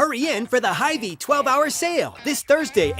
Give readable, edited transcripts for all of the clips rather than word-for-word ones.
Hurry in for the Hy-Vee 12-hour sale this Thursday.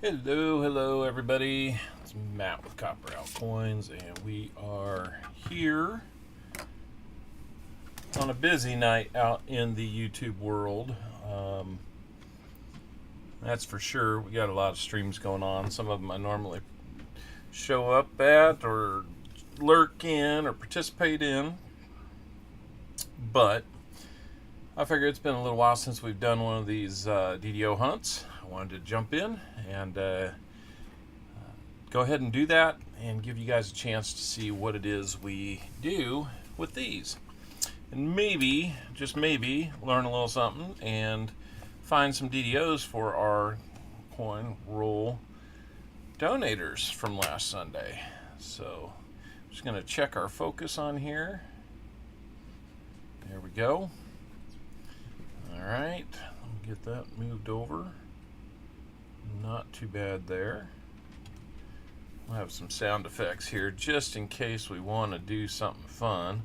Hello everybody. It's Matt with Copper Out Coins, and we are here on a busy night out in the YouTube world. That's for sure. We got a lot of streams going on. Some of them I normally show up at or lurk in or participate in, but I figure it's been a little while since we've done one of these DDO hunts. I wanted to jump in and go ahead and do that and give you guys a chance to see what it is we do with these, and maybe, just maybe, learn a little something and find some DDOs for our coin roll donators from last Sunday. So I'm just going to check our focus on here. There we go. All right, let me get that moved over. Not too bad there. We'll have some sound effects here just in case we want to do something fun.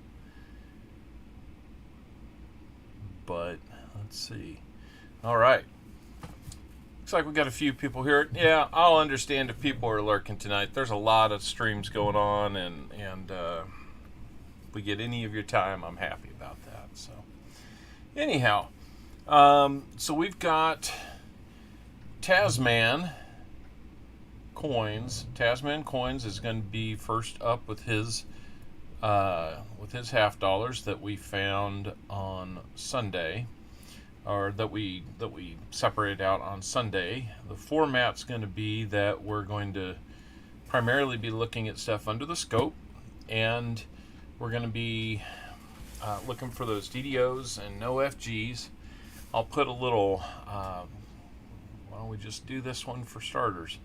But let's see. All right. Looks like we got a few people here. Yeah, I'll understand if people are lurking tonight. There's a lot of streams going on, and if we get any of your time, I'm happy about that. So anyhow, so we've got Tasman Coins. Tasman Coins is going to be first up with his half dollars that we found on Sunday, or that we separated out on Sunday. The format's going to be that we're going to primarily be looking at stuff under the scope, and we're going to be looking for those DDOs and no FGs. I'll put a little why don't we just do this one for starters,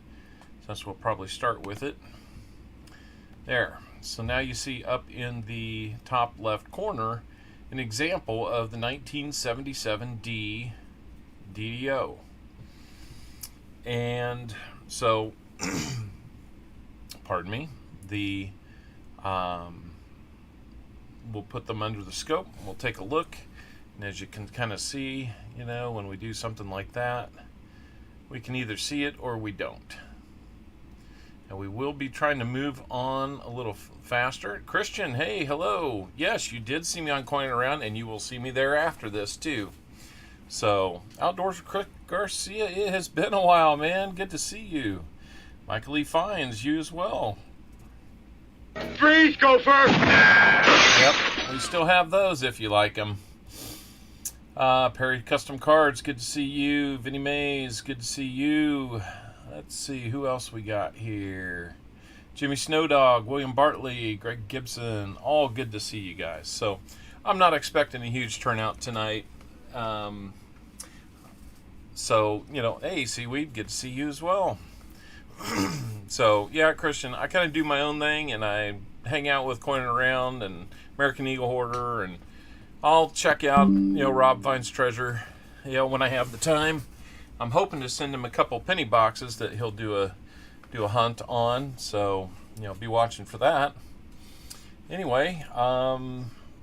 since we'll probably start with it. There. So now you see up in the top left corner an example of the 1977 DDO. And so, pardon me, we'll put them under the scope. We'll take a look, and as you can kind of see, you know, when we do something like that, we can either see it or we don't. And we will be trying to move on a little faster. Christian, hey, hello. Yes, you did see me on Coin Around, and you will see me there after this too. So, Outdoors with Garcia, it has been a while, man. Good to see you. Michael Lee Fines, you as well. Freeze, Gopher! Yep, we still have those if you like them. Perry Custom Cards, good to see you. Vinny Mays, good to see you. Let's see who else we got here. Jimmy Snowdog, William Bartley, Greg Gibson, all good to see you guys. So I'm not expecting a huge turnout tonight. So, you know, hey, Seaweed, good to see you as well. So, yeah, Christian, I kind of do my own thing, and I hang out with Coin Around and American Eagle Hoarder and I'll check out, Rob Finds Treasure, when I have the time. I'm hoping to send him a couple penny boxes that he'll do a hunt on, so be watching for that. Anyway,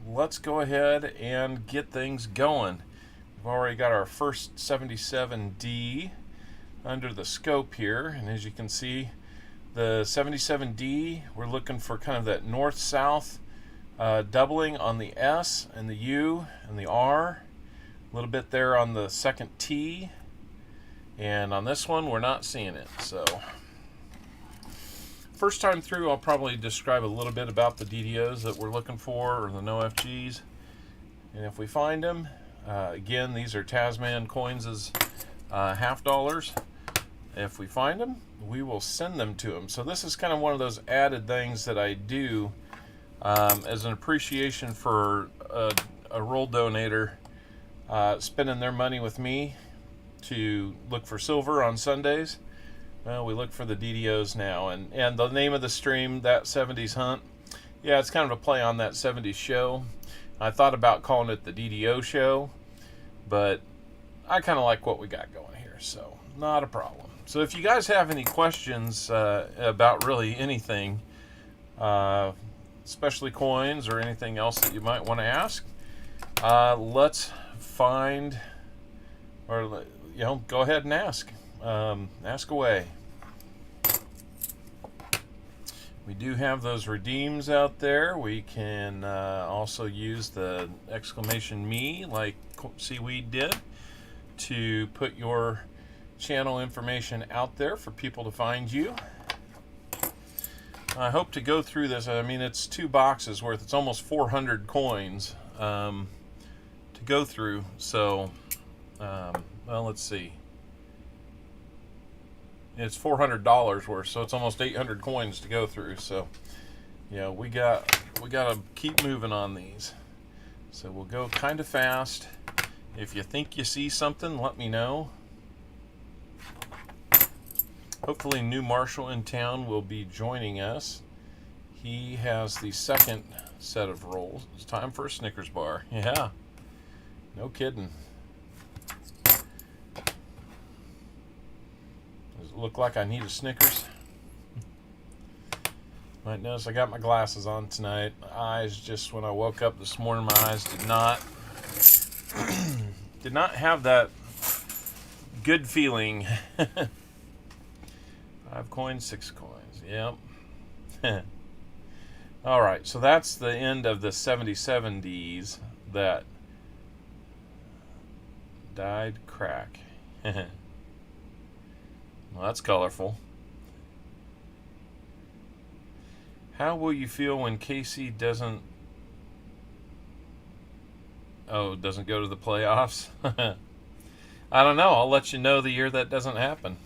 let's go ahead and get things going. We've already got our first 77D under the scope here, and as you can see, the 77D, we're looking for kind of that north-south doubling on the S and the U and the R, a little bit there on the second T, and on this one we're not seeing it. So first time through, I'll probably describe a little bit about the DDOs that we're looking for, or the no FGs, and if we find them, again, these are Tasman coins as half dollars. If we find them, we will send them to them. So this is kind of one of those added things that I do as an appreciation for a roll donator spending their money with me to look for silver on Sundays. Well, we look for the DDOs now, and the name of the stream, That 70's Hunt, yeah, it's kind of a play on That 70's Show. I thought about calling it the DDO Show, but I kind of like what we got going here, so not a problem. So if you guys have any questions about really anything, especially coins or anything else that you might want to ask, let's find, or go ahead and ask. Ask away. We do have those redeems out there. We can also use the exclamation me, like Seaweed did, to put your channel information out there for people to find you. I hope to go through this. I mean, it's 2 boxes worth. It's almost 400 coins to go through. So, well, let's see. It's $400 worth, so it's almost 800 coins to go through. So, yeah, we gotta keep moving on these. So we'll go kind of fast. If you think you see something, let me know. Hopefully New Marshall in town will be joining us. He has the second set of rolls. It's time for a Snickers bar. Yeah, no kidding. Does it look like I need a Snickers? Might notice I got my glasses on tonight. My eyes, just when I woke up this morning, my eyes did not have that good feeling. 5 coins, 6 coins. Yep. All right, so that's the end of the 77Ds that dyed crack. Well, that's colorful. How will you feel when Casey doesn't go to the playoffs? I don't know. I'll let you know the year that doesn't happen.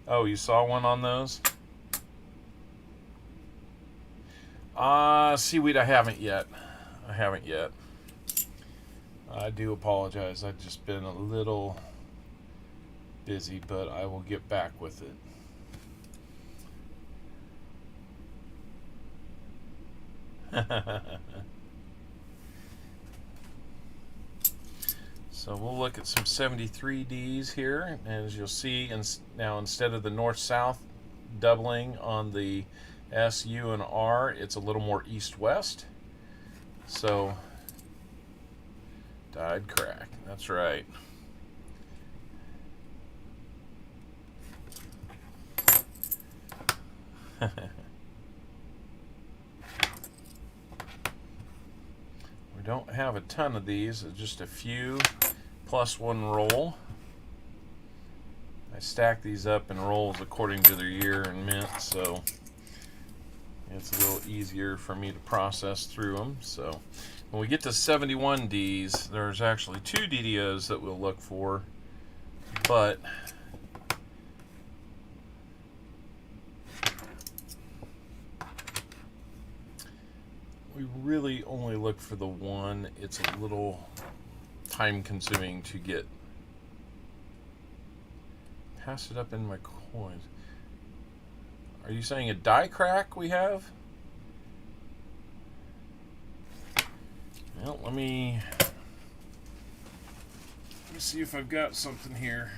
Oh, you saw one on those? Seaweed, I haven't yet. I do apologize. I've just been a little busy, but I will get back with it. So we'll look at some 73Ds here, and as you'll see, now instead of the north-south doubling on the S, U, and R, it's a little more east-west. So, dyed crack, that's right. We don't have a ton of these, just a few plus 1 roll. I stack these up in rolls according to their year and mint, so it's a little easier for me to process through them. So when we get to 71Ds, there's actually 2 DDOs that we'll look for, but we really only look for the one. It's a little time consuming to get. Pass it up in my coins. Are you saying a die crack we have? Well, let me see if I've got something here.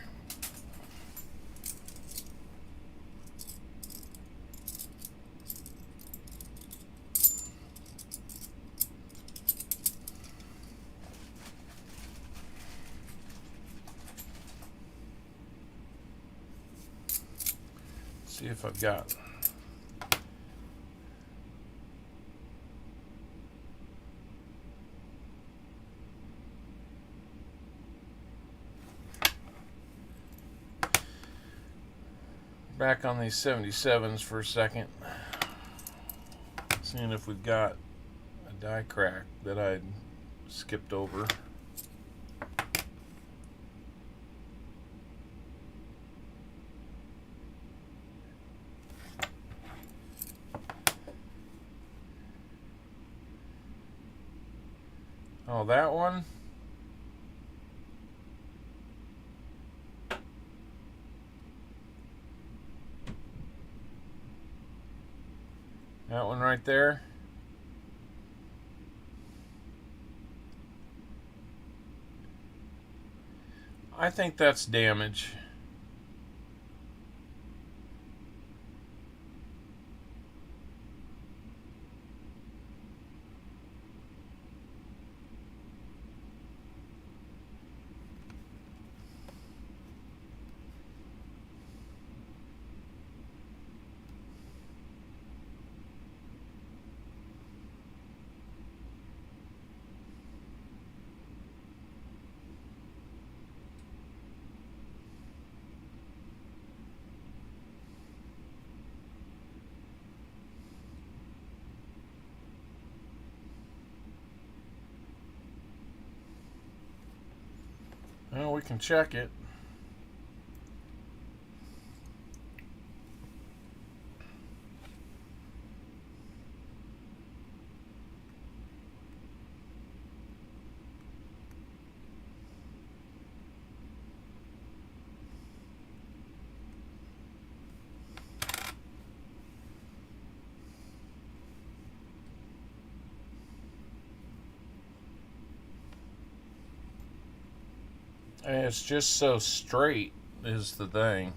See if I've got. Back on these 77s for a second. Seeing if we've got a die crack that I skipped over. Oh, that one? That one right there? I think that's damage. Well, we can check it. And it's just so straight is the thing.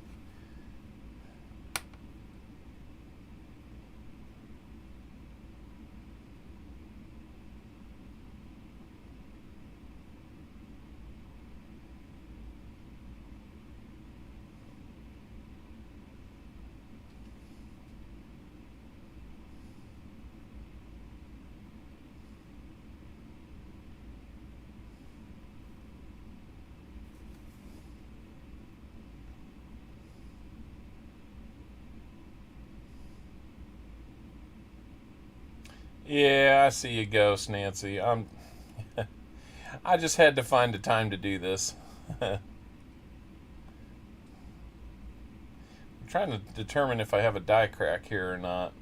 Yeah, I see you ghost, Nancy. I just had to find a time to do this. I'm trying to determine if I have a die crack here or not.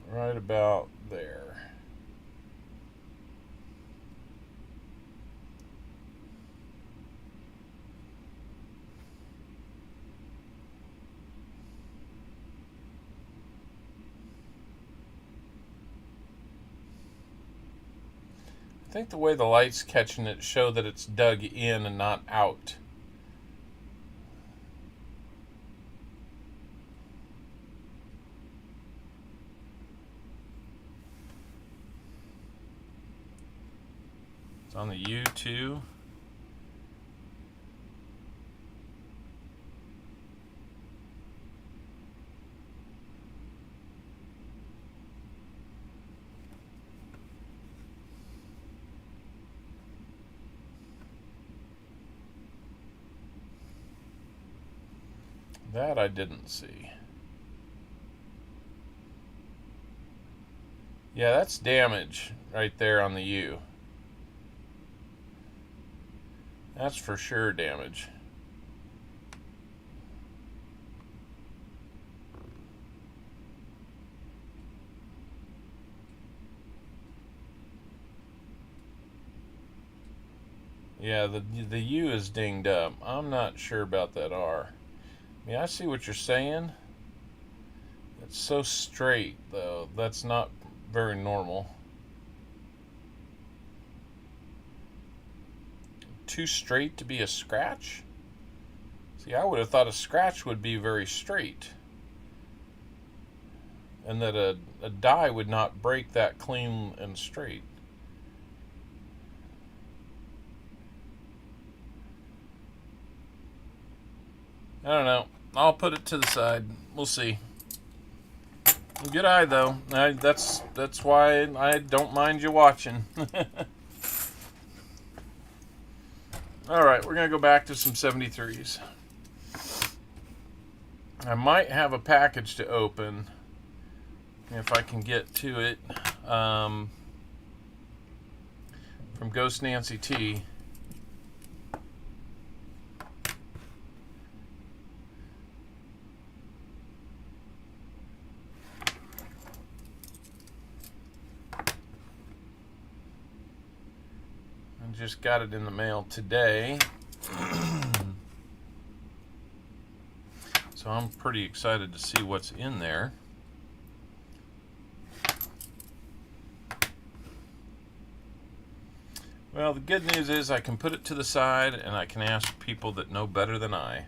Right about there. I think the way the light's catching it show that it's dug in and not out. It's on the U2. That I didn't see. Yeah, that's damage right there on the U. That's for sure damage. Yeah, the U is dinged up. I'm not sure about that R. Yeah, I see what you're saying. It's so straight, though. That's not very normal. Too straight to be a scratch? See, I would have thought a scratch would be very straight. And that a die would not break that clean and straight. I don't know. I'll put it to the side. We'll see. Good eye, though. That's why I don't mind you watching. Alright, we're going to go back to some 73s. I might have a package to open if I can get to it from Ghost Nancy T. I just got it in the mail today. So I'm pretty excited to see what's in there. Well, the good news is I can put it to the side and I can ask people that know better than I.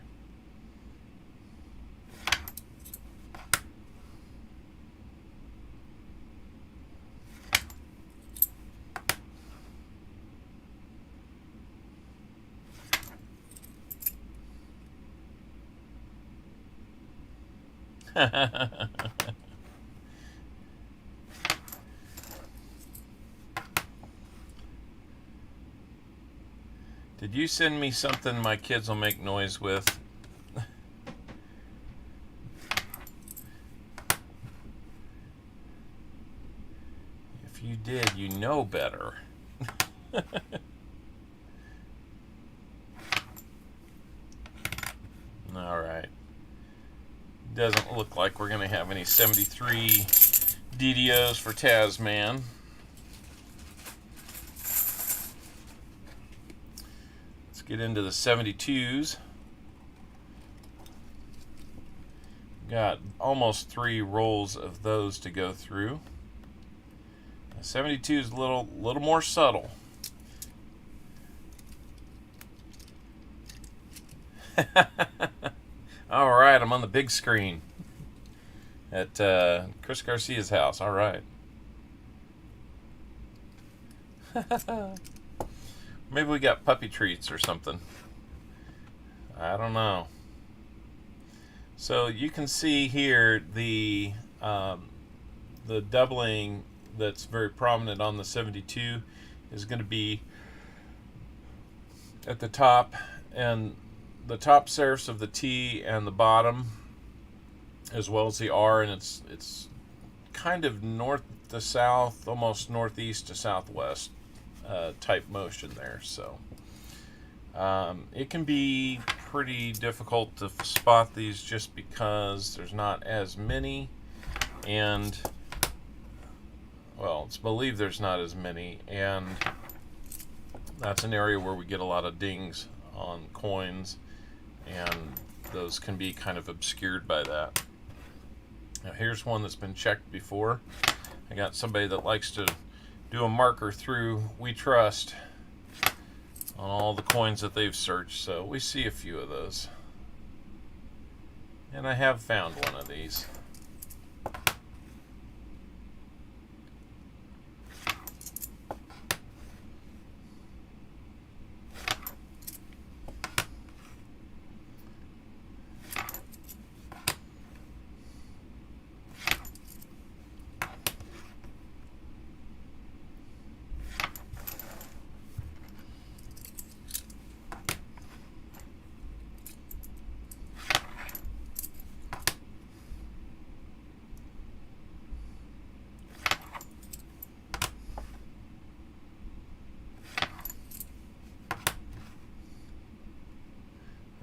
Did you send me something my kids will make noise with? If you did, you know better. Alright. Doesn't look like we're going to have any 73 DDOs for Tasman. Let's get into the 72s. Got almost 3 rolls of those to go through. The 72 is a little more subtle. All right, I'm on the big screen at Chris Garcia's house. All right. Maybe we got puppy treats or something. I don't know. So you can see here the doubling that's very prominent on the 72 is going to be at the top, and the top serifs of the T and the bottom, as well as the R, and it's kind of north to south, almost northeast to southwest type motion there. So it can be pretty difficult to spot these just because there's not as many, and well, it's believed there's not as many, and that's an area where we get a lot of dings on coins, and those can be kind of obscured by that. Now here's one that's been checked before. I got somebody that likes to do a marker through We Trust on all the coins that they've searched, so we see a few of those. And I have found one of these.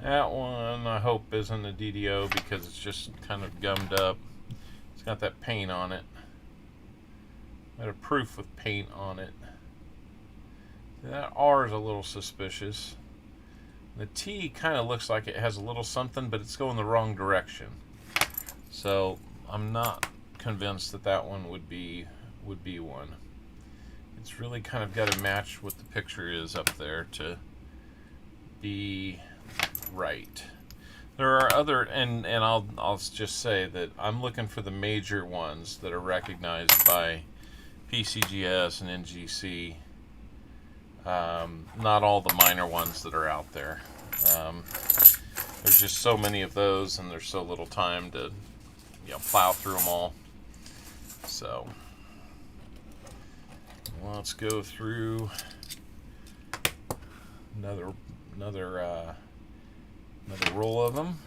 That one I hope isn't a DDO because it's just kind of gummed up. It's got that paint on it. Got a proof with paint on it. That R is a little suspicious. The T kind of looks like it has a little something, but it's going the wrong direction. So I'm not convinced that that one would be one. It's really kind of got to match what the picture is up there to be right. There are other, and I'll just say that I'm looking for the major ones that are recognized by PCGS and NGC. Not all the minor ones that are out there. There's just so many of those, and there's so little time to, plow through them all. So let's go through another roll of them.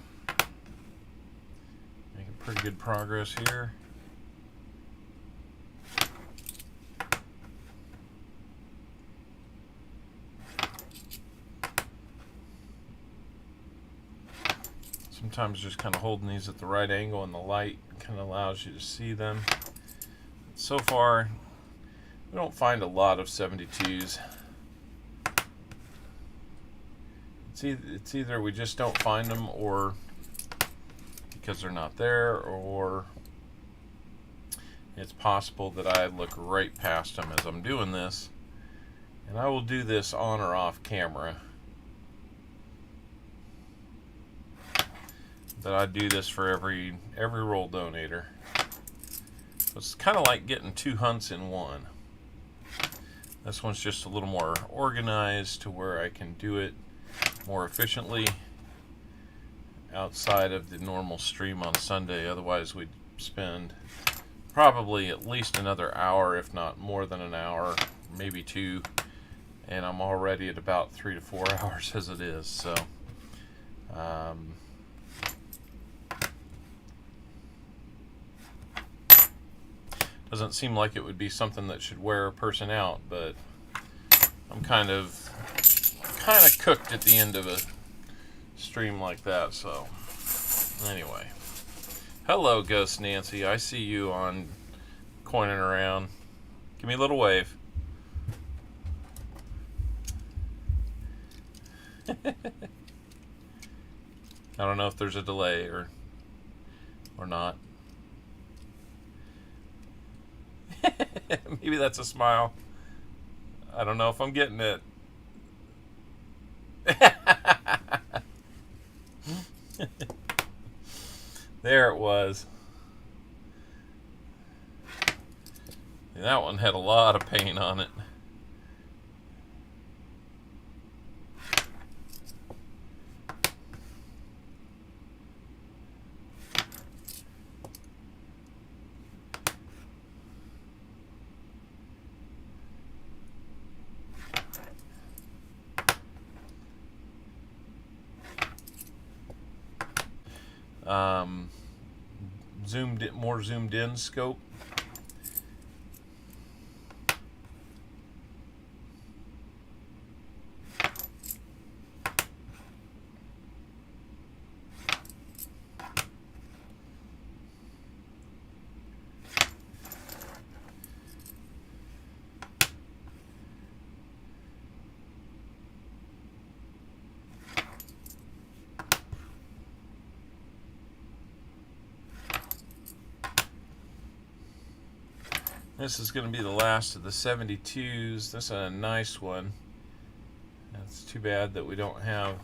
Making pretty good progress here. Sometimes just kind of holding these at the right angle in the light kind of allows you to see them. So far, we don't find a lot of 72s. It's either we just don't find them, or because they're not there, or it's possible that I look right past them as I'm doing this. And I will do this on or off camera. That I do this for every roll donator. It's kind of like getting two hunts in one. This one's just a little more organized to where I can do it more efficiently outside of the normal stream on Sunday. Otherwise we'd spend probably at least another hour, if not more than an hour, maybe two, and I'm already at about 3 to 4 hours as it is. So doesn't seem like it would be something that should wear a person out, but I'm kind of cooked at the end of a stream like that. So anyway, hello Ghost Nancy, I see you on coining around. Give me a little wave. I don't know if there's a delay or not. Maybe that's a smile. I don't know if I'm getting it. There it was. That one had a lot of paint on it. More zoomed in scope. This is going to be the last of the 72s. This is a nice one. It's too bad that we don't have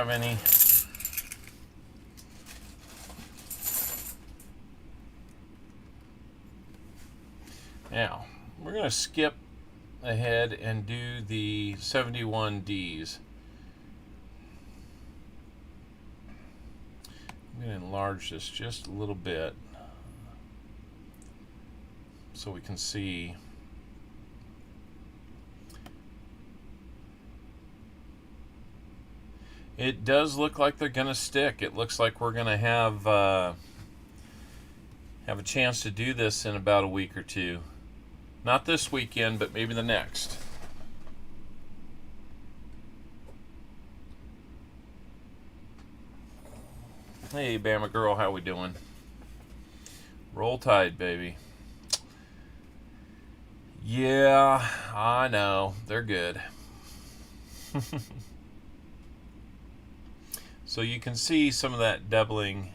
any. Now, we're going to skip ahead and do the 71Ds. I'm going to enlarge this just a little bit so we can see. It does look like they're going to stick. It looks like we're going to have a chance to do this in about a week or two. Not this weekend, but maybe the next. Hey, Bama girl, how we doing? Roll Tide, baby. Yeah, I know. They're good. So you can see some of that doubling.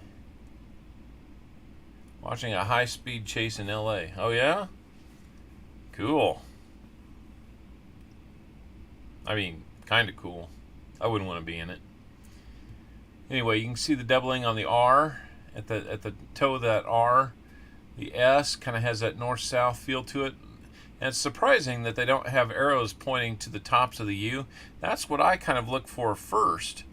Watching a high-speed chase in LA. Oh, yeah? Cool. I mean, kind of cool. I wouldn't want to be in it. Anyway, you can see the doubling on the R at the toe of that R. The S kind of has that north-south feel to it. And it's surprising that they don't have arrows pointing to the tops of the U. That's what I kind of look for first,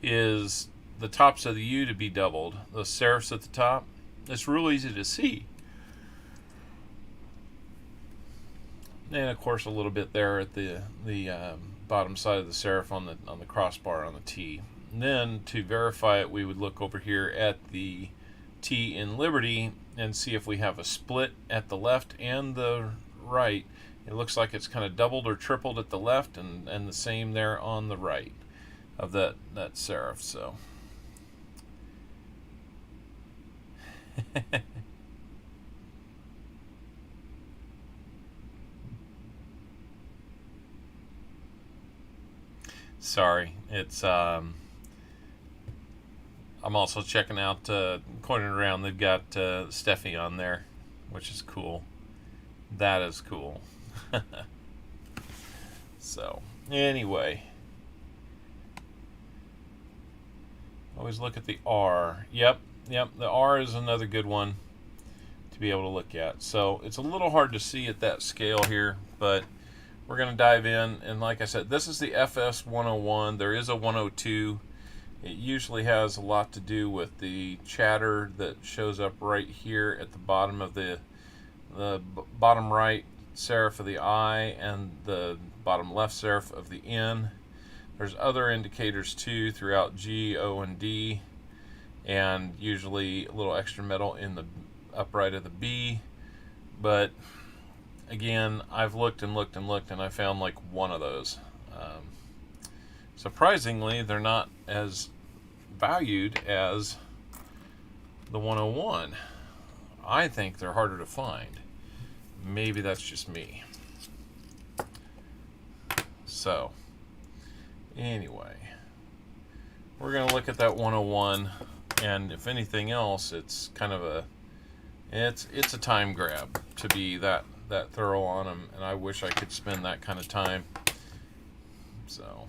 is the tops of the U to be doubled. Those serifs at the top. It's real easy to see. And of course a little bit there at the bottom side of the serif on the crossbar on the T. And then to verify it, we would look over here at the T in Liberty and see if we have a split at the left and the right. It looks like it's kind of doubled or tripled at the left, and the same there on the right of that serif. So sorry, it's I'm also checking out Coining Around. They've got Steffi on there, which is cool. That is cool. So anyway, always look at the R. Yep, the R is another good one to be able to look at. So it's a little hard to see at that scale here, but we're going to dive in. And like I said, this is the FS 101. There is a 102. It usually has a lot to do with the chatter that shows up right here at the bottom of the bottom right serif of the I and the bottom left serif of the N. There's other indicators too throughout G, O, and D, and usually a little extra metal in the upright of the B. But again, I've looked and looked and looked, and I found like one of those. Surprisingly, they're not as valued as the 101. I think they're harder to find. Maybe that's just me. So, anyway, we're going to look at that 101, and if anything else, it's kind of it's a time grab to be that thorough on them, and I wish I could spend that kind of time. So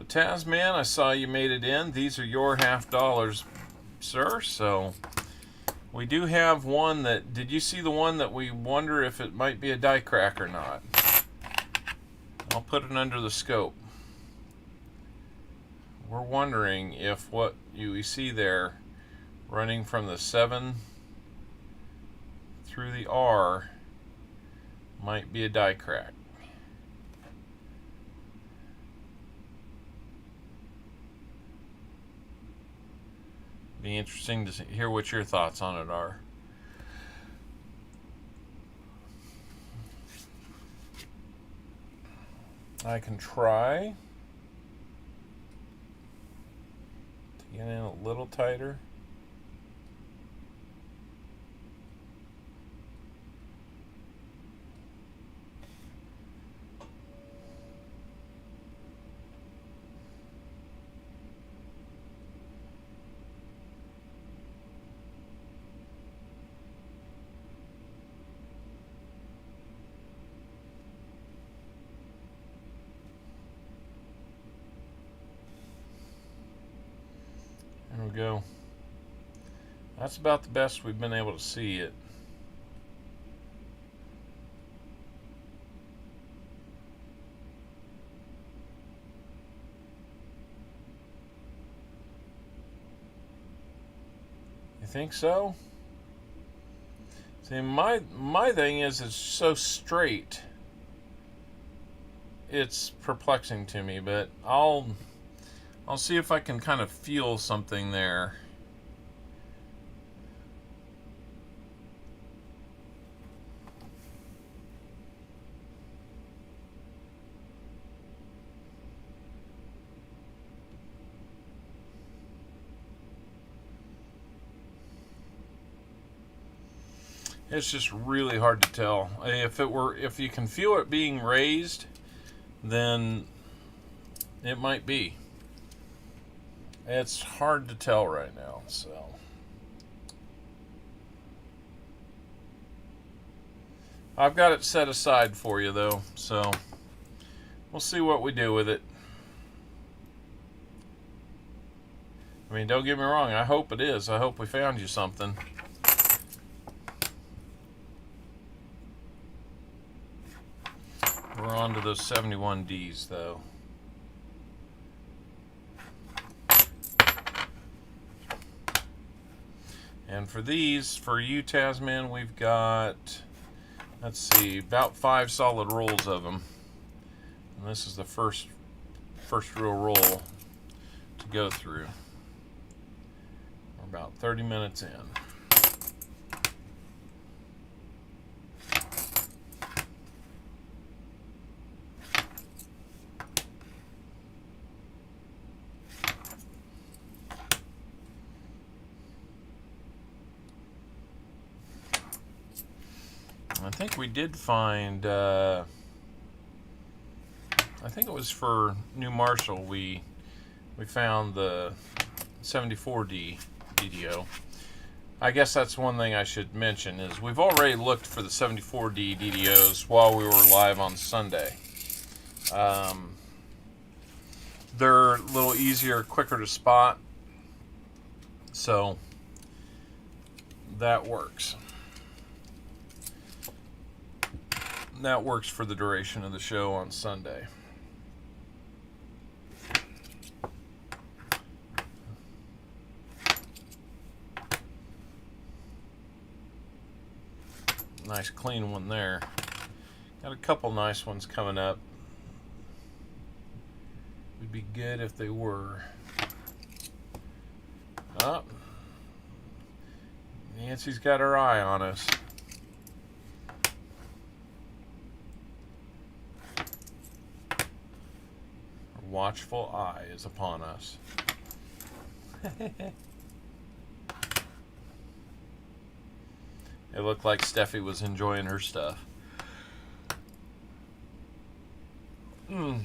Tasman, I saw you made it in. These are your $50, sir. So we do have one that, did you see the one that we wonder if it might be a die crack or not? I'll put it under the scope. We're wondering if what we see there running from the 7 through the R might be a die crack. Be interesting to hear what your thoughts on it are. I can try to get in a little tighter. There we go. That's about the best we've been able to see it. You think so? See, my thing is it's so straight. It's perplexing to me, but I'll see if I can kind of feel something there. It's just really hard to tell. If you can feel it being raised, then it might be. It's hard to tell right now, so. I've got it set aside for you though, so we'll see what we do with it. I mean, don't get me wrong, I hope it is. I hope we found you something. We're on to those 71Ds though. And for these, for you Tasman, we've got, let's see, about 5 solid rolls of them. And this is the first real roll to go through. We're about 30 minutes in. I think we did find, I think it was for New Marshall, we found the 74D DDO. I guess that's one thing I should mention is we've already looked for the 74D DDOs while we were live on Sunday. They're a little easier, quicker to spot, so that works. That works for the duration of the show on Sunday. Nice clean one there. Got a couple nice ones coming up. Would be good if they were. Oh, Nancy's got her eye on us. Watchful eye is upon us. It looked like Steffi was enjoying her stuff. I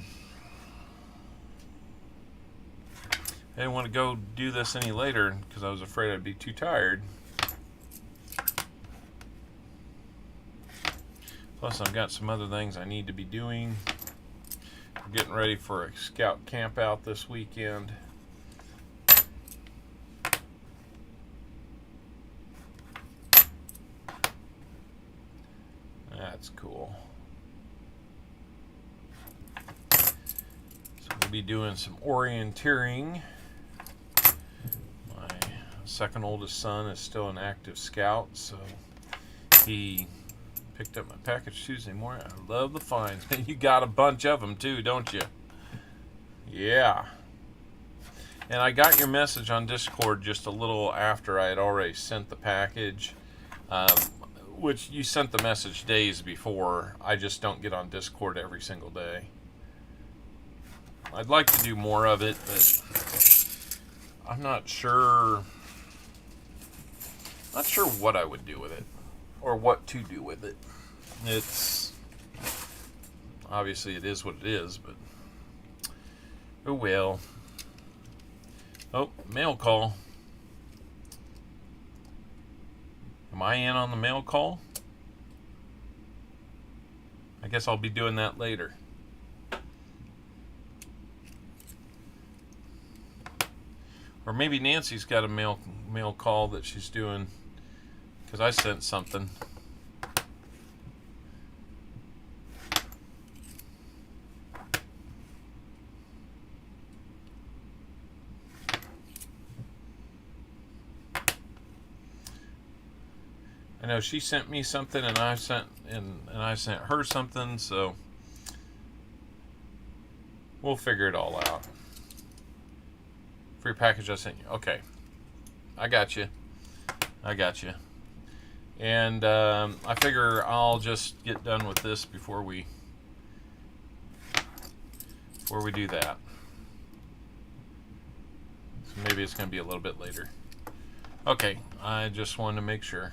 didn't want to go do this any later because I was afraid I'd be too tired. Plus, I've got some other things I need to be doing. We're getting ready for a scout camp out this weekend. That's cool. So we'll be doing some orienteering. My second oldest son is still an active scout, so he picked up my package Tuesday morning. I love the finds. You got a bunch of them too, don't you? Yeah. And I got your message on Discord just a little after I had already sent the package, which you sent the message days before. I just don't get on Discord every single day. I'd like to do more of it, but I'm not sure what I would do with it. Or what to do with it. It's obviously it is what it is, but oh well. Oh, mail call. Am I in on the mail call? I guess I'll be doing that later. Or maybe Nancy's got a mail call that she's doing. Because I sent something. I know she sent me something and I sent her something, so we'll figure it all out. Free package I sent you. Okay. I got you. And I figure I'll just get done with this before we do that. So maybe it's going to be a little bit later. Okay, I just wanted to make sure.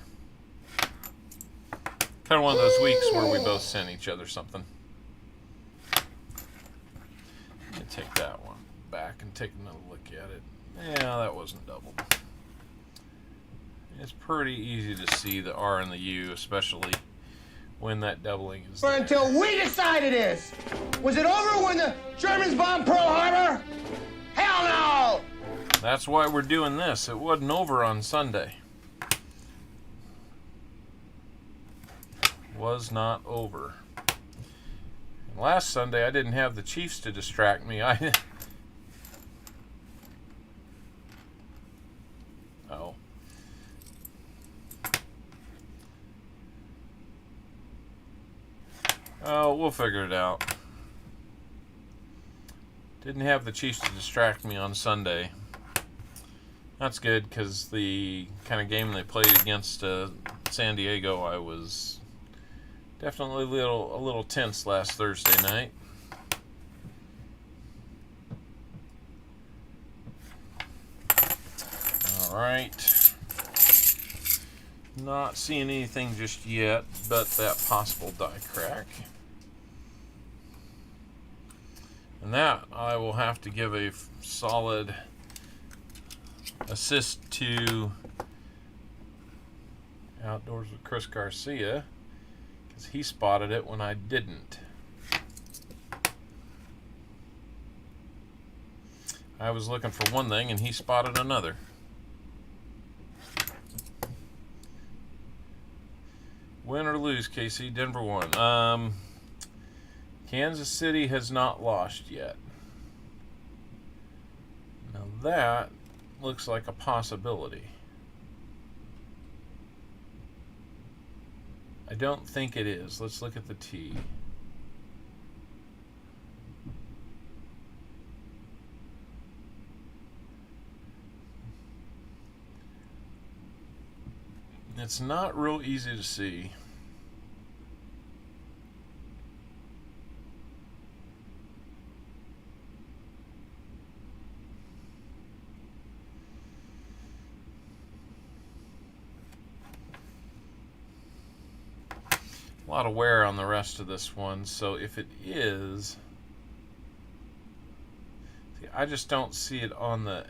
Kind of one of those weeks where we both sent each other something. Let me take that one back and take another look at it. Yeah, that wasn't doubled. It's pretty easy to see the R and the U, especially when that doubling is there. Until we decide it is. Was it over when the Germans bombed Pearl Harbor? Hell no! That's why we're doing this. It wasn't over on Sunday. Was not over. And last Sunday, I didn't have the Chiefs to distract me. Oh. Oh, we'll figure it out. Didn't have the Chiefs to distract me on Sunday. That's good, because the kind of game they played against San Diego, I was definitely a little tense last Thursday night. All right. Not seeing anything just yet, but that possible die crack. And that I will have to give a solid assist to Outdoors with Chris Garcia, because he spotted it when I didn't. I was looking for one thing and he spotted another. Win or lose, KC? Denver won. Kansas City has not lost yet. Now that looks like a possibility. I don't think it is. Let's look at the T. It's not real easy to see. A lot of wear on the rest of this one, so if it is, see, I just don't see it on the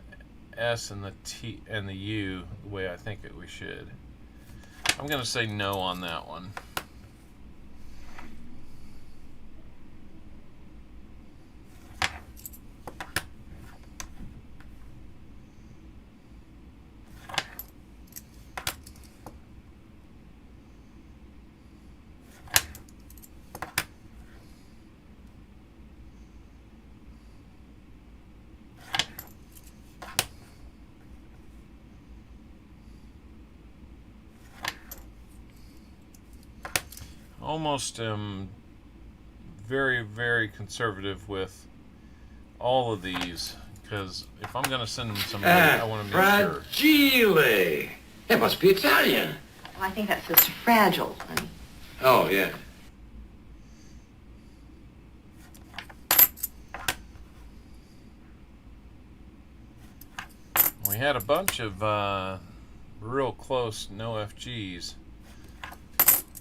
S and the T and the U the way I think we should. I'm going to say no on that one. Almost very, very conservative with all of these, because if I'm going to send them somebody, I want to make sure. Fragile. That must be Italian. Well, I think that says fragile, honey. Oh, yeah. We had a bunch of real close no FGs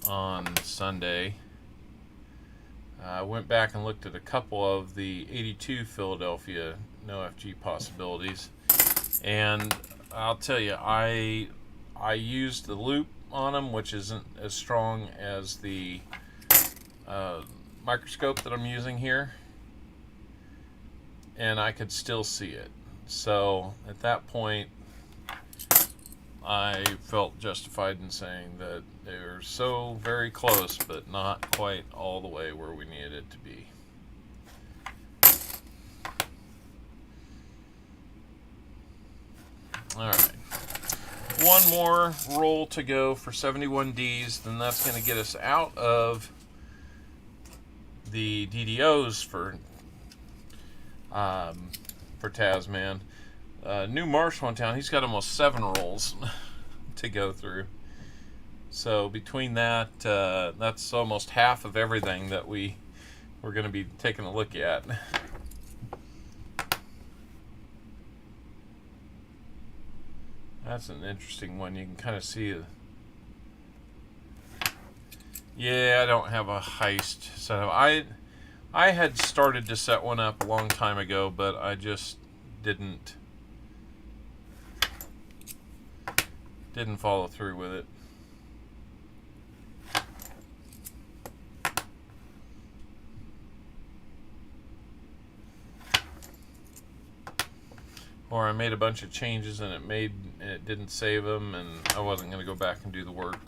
on Sunday. I went back and looked at a couple of the 82 Philadelphia no FG possibilities, and I'll tell you, I used the loop on them, which isn't as strong as the microscope that I'm using here, and I could still see it. So at that point, I felt justified in saying that they were so very close, but not quite all the way where we needed it to be. Alright. One more roll to go for 71Ds, then that's going to get us out of the DDOs for Tasman. New Marshall in town, he's got almost 7 rolls to go through. So between that, that's almost half of everything that we're going to be taking a look at. That's an interesting one. You can kind of see Yeah, I don't have a heist set up. I had started to set one up a long time ago, but I just didn't follow through with it. Or I made a bunch of changes and it didn't save them, and I wasn't going to go back and do the work.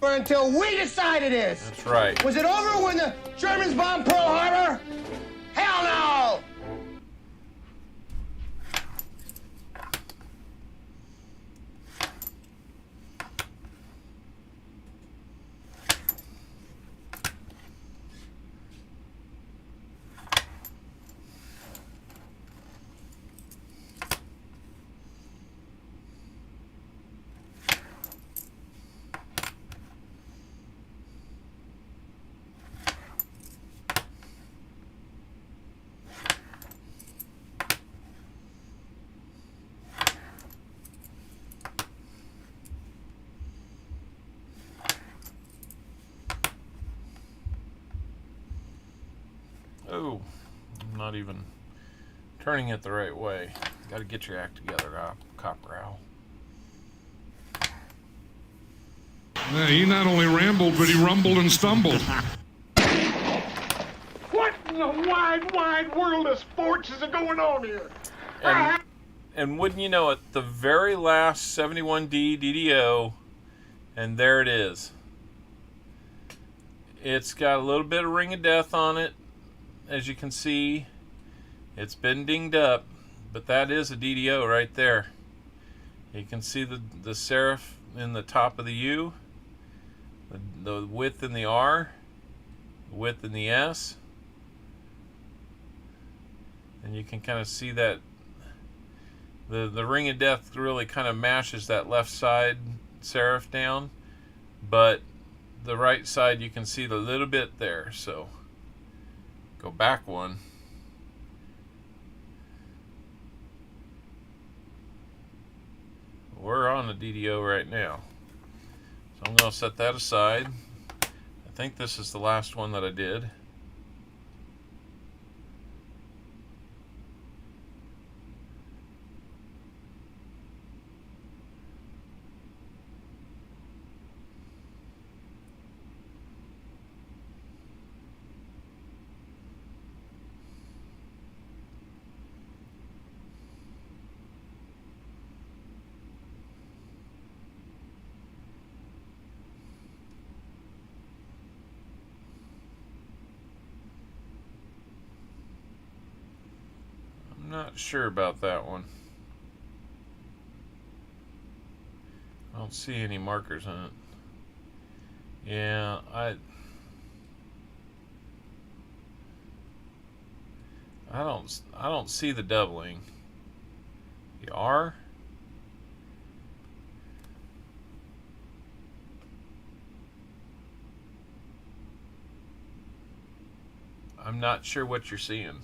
But Until we decided this. that's right. Was it over when the Germans bombed Pearl Harbor? Hell no! Oh, I'm not even turning it the right way. Got to get your act together, Copper Owl. He not only rambled, but he rumbled and stumbled. What in the wide, wide world of sports is going on here? And wouldn't you know it, the very last 71D DDO, and there it is. It's got a little bit of ring of death on it, as you can see. It's been dinged up, but that is a DDO right there. You can see the serif in the top of the U, the width in the R, the width in the S, and you can kind of see that the ring of death really kind of mashes that left side serif down, but the right side you can see the little bit there. So go back one. We're on the DDO right now, so I'm going to set that aside. I think this is the last one that I did. Not sure about that one. I don't see any markers on it. Yeah, I don't see the doubling. The R? I'm not sure what you're seeing.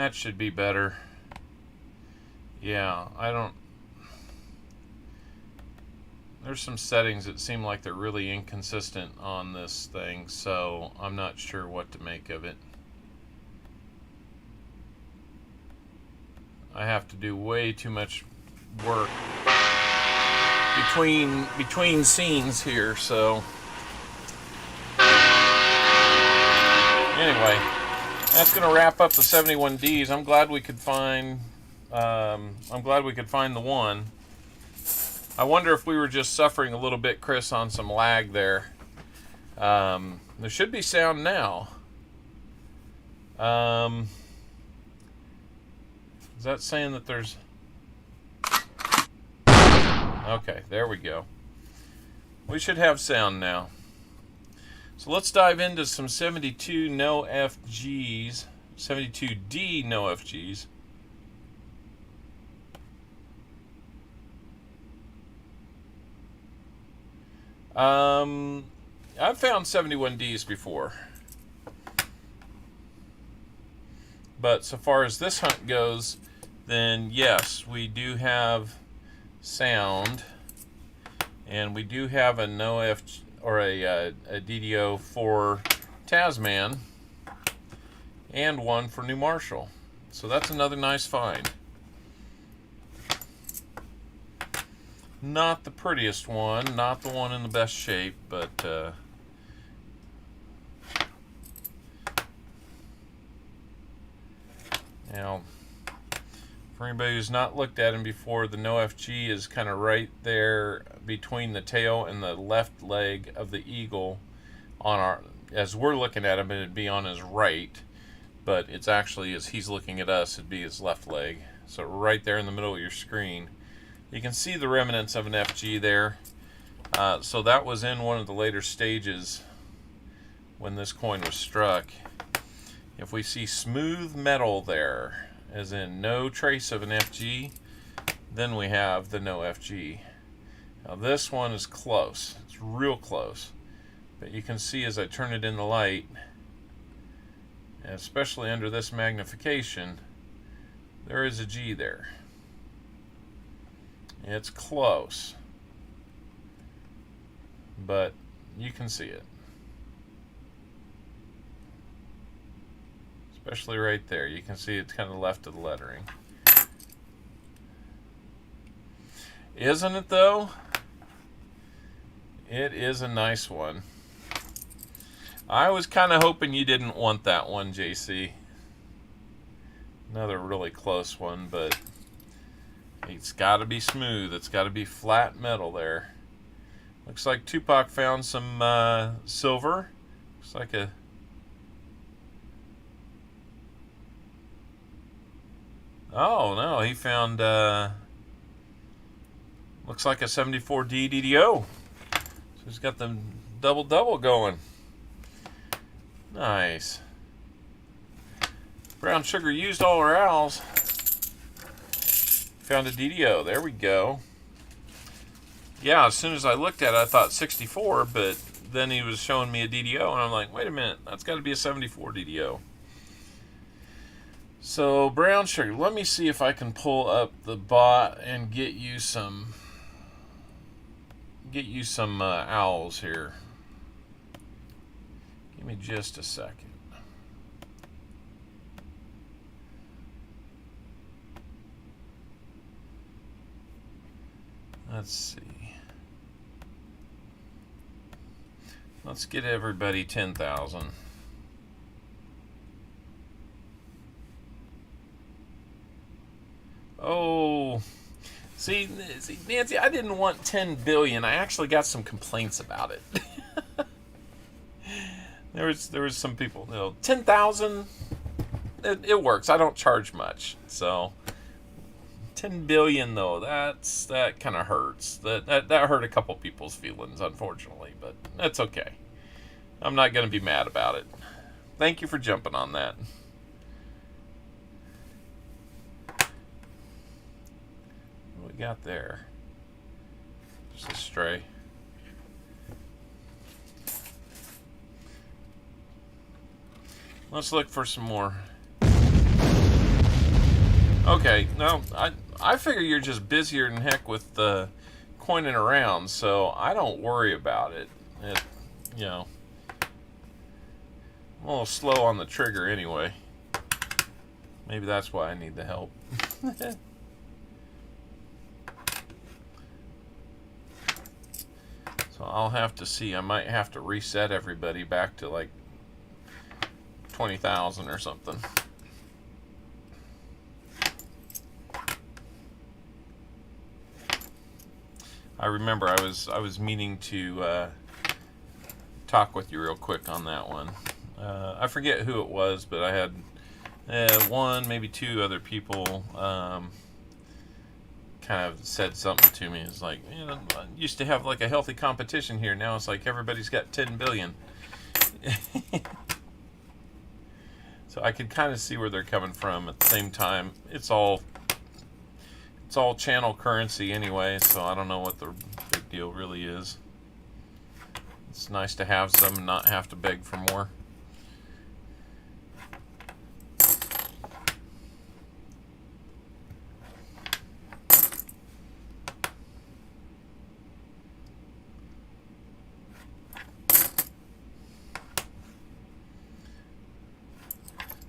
That should be better. Yeah, I don't... There's some settings that seem like they're really inconsistent on this thing, so I'm not sure what to make of it. I have to do way too much work between scenes here, so anyway, that's going to wrap up the 71Ds. I'm glad we could find the one. I wonder if we were just suffering a little bit, Chris, on some lag there. There should be sound now. Is that saying that there's... Okay, there we go. We should have sound now. So let's dive into some 72 no FGs, 72D no FGs. I've found 71Ds before. But so far as this hunt goes, then yes, we do have sound, and we do have a no F or a DDO for Tasman, and one for New Marshall. So that's another nice find. Not the prettiest one, not the one in the best shape, but now, for anybody who's not looked at him before, the no FG is kind of right there between the tail and the left leg of the eagle. On our, as we're looking at him, it'd be on his right, but it's actually, as he's looking at us, it'd be his left leg. So right there in the middle of your screen, you can see the remnants of an FG there. So that was in one of the later stages when this coin was struck. If we see smooth metal there, as in no trace of an FG, then we have the no FG. Now this one is close. It's real close. But you can see as I turn it in the light, and especially under this magnification, there is a G there. It's close, but you can see it. Especially right there. You can see it's kind of left of the lettering. Isn't it though? It is a nice one. I was kind of hoping you didn't want that one, JC. Another really close one, but it's got to be smooth. It's got to be flat metal there. Looks like Tupac found some silver. Looks like a... Oh, no, he found... looks like a 74D DDO. So he's got the double-double going. Nice. Brown sugar used all our owls. Found a DDO. There we go. Yeah, as soon as I looked at it, I thought 64, but then he was showing me a DDO, and I'm like, wait a minute, that's got to be a 74 DDO. So, brown sugar. Let me see if I can pull up the bot and get you some owls here. Give me just a second. Let's see. Let's get everybody 10,000. Oh, see, Nancy, I didn't want 10 billion. I actually got some complaints about it. There was some people, 10,000. It works. I don't charge much, so 10 billion though. That kind of hurts. That hurt a couple people's feelings, unfortunately, but that's okay. I'm not going to be mad about it. Thank you for jumping on that. What we got there? Just a stray. Let's look for some more. Okay, no, I figure you're just busier than heck with coining around, so I don't worry about it. You know, I'm a little slow on the trigger anyway. Maybe that's why I need the help. So I'll have to see. I might have to reset everybody back to like 20,000 or something. I remember I was meaning to talk with you real quick on that one. I forget who it was, but I had one, maybe two other people kind of said something to me. It's like, you know, I used to have like a healthy competition here. Now it's like everybody's got 10 billion. So I could kind of see where they're coming from. At the same time, it's all channel currency anyway, so I don't know what the big deal really is. It's nice to have some and not have to beg for more.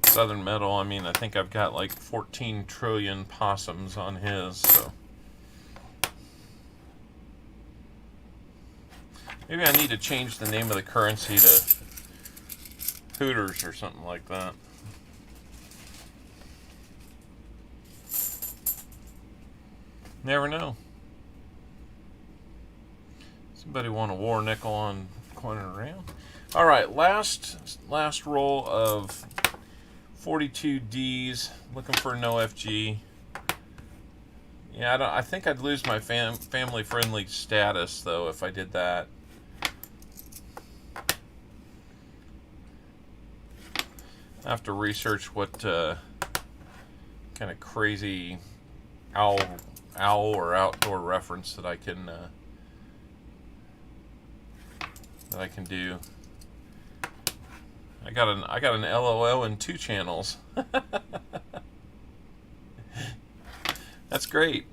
Southern Metal, I mean, I think I've got like 14 trillion possums on his, so maybe I need to change the name of the currency to Hooters or something like that. Never know. Somebody want a war nickel on coining around? All right, last roll of 42Ds, looking for no FG. Yeah, I think I'd lose my family-friendly status, though, if I did that. I have to research what kind of crazy owl or outdoor reference that I can do. I got an LOL in 2 channels. That's great.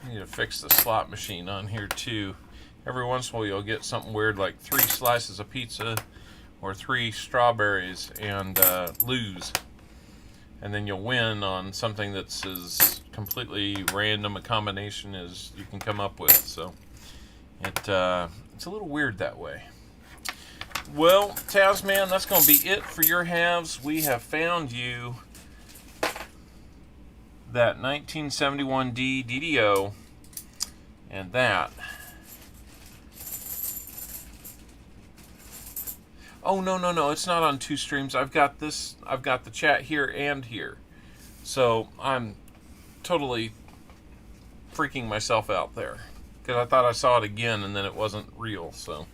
Need to fix the slot machine on here too. Every once in a while you'll get something weird like 3 slices of pizza or 3 strawberries and lose. And then you'll win on something that's as completely random a combination as you can come up with. So it's a little weird that way. Well, Tasman, that's going to be it for your halves. We have found you that 1971D DDO, and that. Oh, no, it's not on 2 streams. I've got this, I've got the chat here and here. So I'm totally freaking myself out there, because I thought I saw it again and then it wasn't real, so.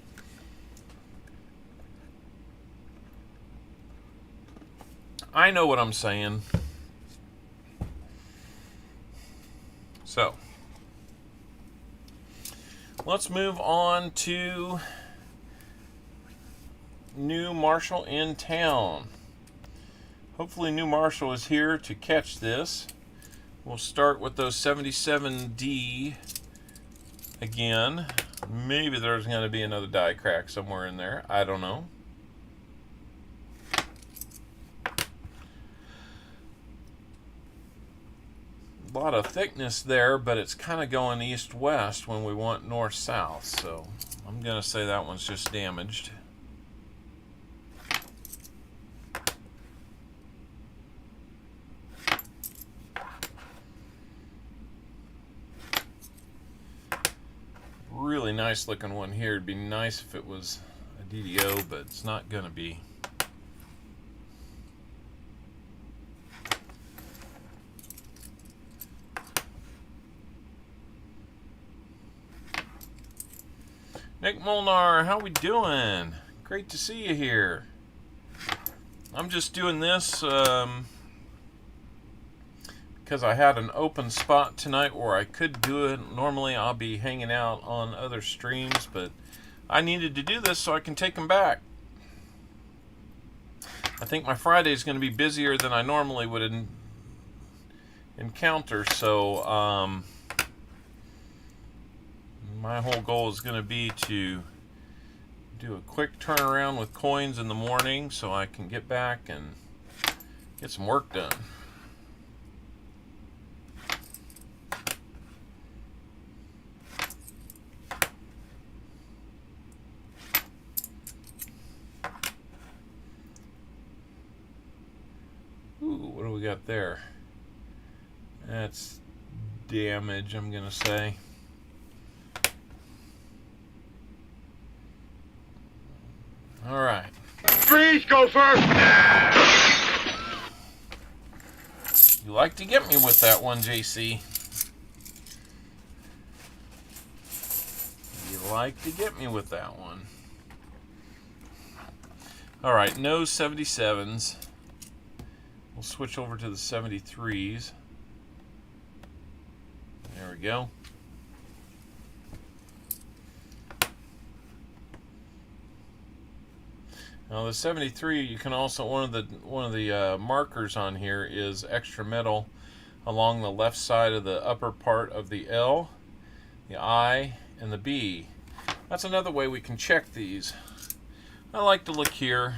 I know what I'm saying. So, let's move on to New Marshall in town. Hopefully New Marshall is here to catch this. We'll start with those 77D again. Maybe there's going to be another die crack somewhere in there. I don't know. A lot of thickness there, but it's kind of going east-west when we want north-south, so I'm going to say that one's just damaged. Really nice looking one here. It'd be nice if it was a DDO, but it's not going to be. Nick Molnar, how we doing? Great to see you here. I'm just doing this because I had an open spot tonight where I could do it. Normally I'll be hanging out on other streams, but I needed to do this so I can take them back. I think my Friday is going to be busier than I normally would encounter, so my whole goal is going to be to do a quick turnaround with coins in the morning so I can get back and get some work done. Ooh, what do we got there? That's damage, I'm going to say. All right. Freeze, go first. You like to get me with that one, JC. You like to get me with that one. All right, no 77s. We'll switch over to the 73s. There we go. Now the 73, you can also one of the markers on here is extra metal along the left side of the upper part of the L, the I, and the B. That's another way we can check these. I like to look here,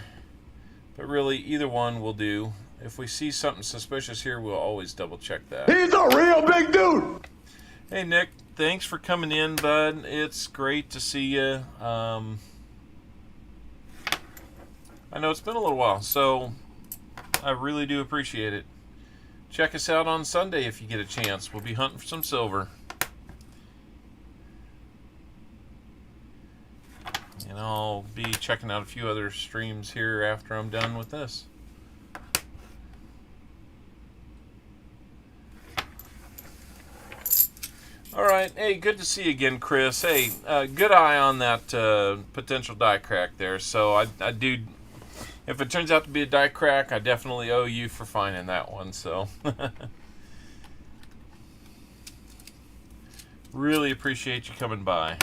but really either one will do. If we see something suspicious here, we'll always double check that. He's a real big dude. Hey Nick, thanks for coming in, bud. It's great to see you. I know it's been a little while, so I really do appreciate it. Check us out on Sunday if you get a chance. We'll be hunting for some silver. And I'll be checking out a few other streams here after I'm done with this. All right. Hey, good to see you again, Chris. Hey, good eye on that potential die crack there. So I do... If it turns out to be a die crack, I definitely owe you for finding that one. So, really appreciate you coming by.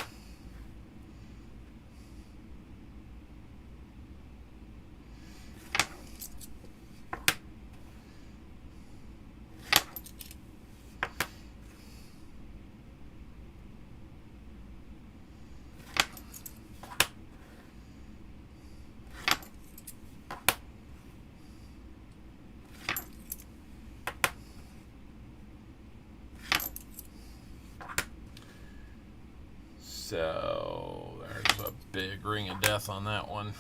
So there's a big ring of death on that one.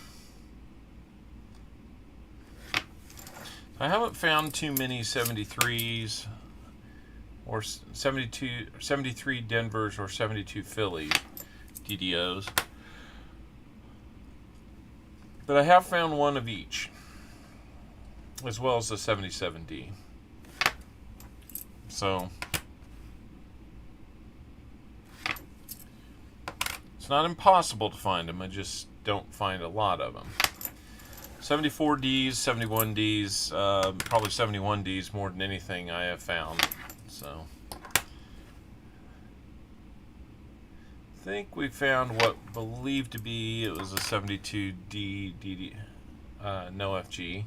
I haven't found too many 73s or 73 Denvers or 72 Philly DDOs. But I have found one of each, as well as the 77D. So it's not impossible to find them, I just don't find a lot of them. 74Ds, 71Ds, probably 71Ds more than anything I have found. So I think we found what believed to be it was a 72D DD, no FG.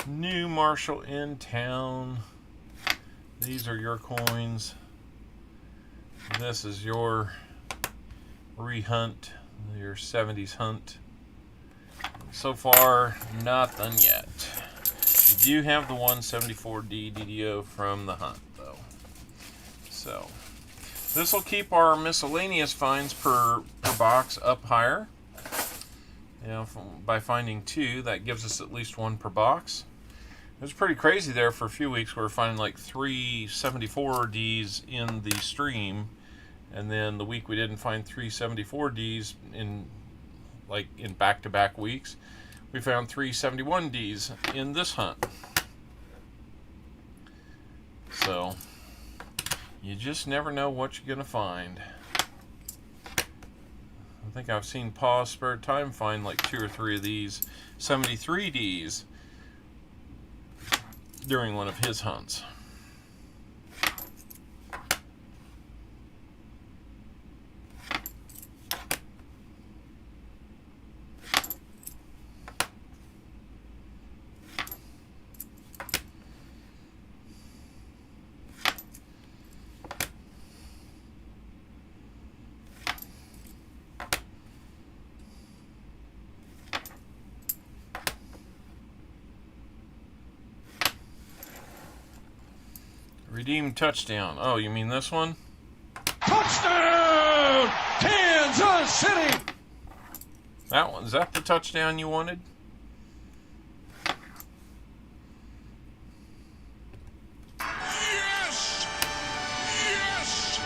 New Marshall in town. These are your coins. This is your rehunt, your 70s hunt. So far, nothing yet. You do have the 174D DDO from the hunt, though. So this will keep our miscellaneous finds per box up higher. You know, by finding two, that gives us at least one per box. It was pretty crazy there for a few weeks. We were finding like 3 74Ds in the stream, and then the week we didn't find 3 74Ds in back-to-back weeks, We found 3 71Ds in this hunt. So, you just never know what you're going to find. I think I've seen Pa Spare Time find like 2 or 3 of these 73Ds during one of his hunts. Redeemed touchdown. Oh, you mean this one? Touchdown, Kansas City! That one. Is that the touchdown you wanted? Yes! Yes!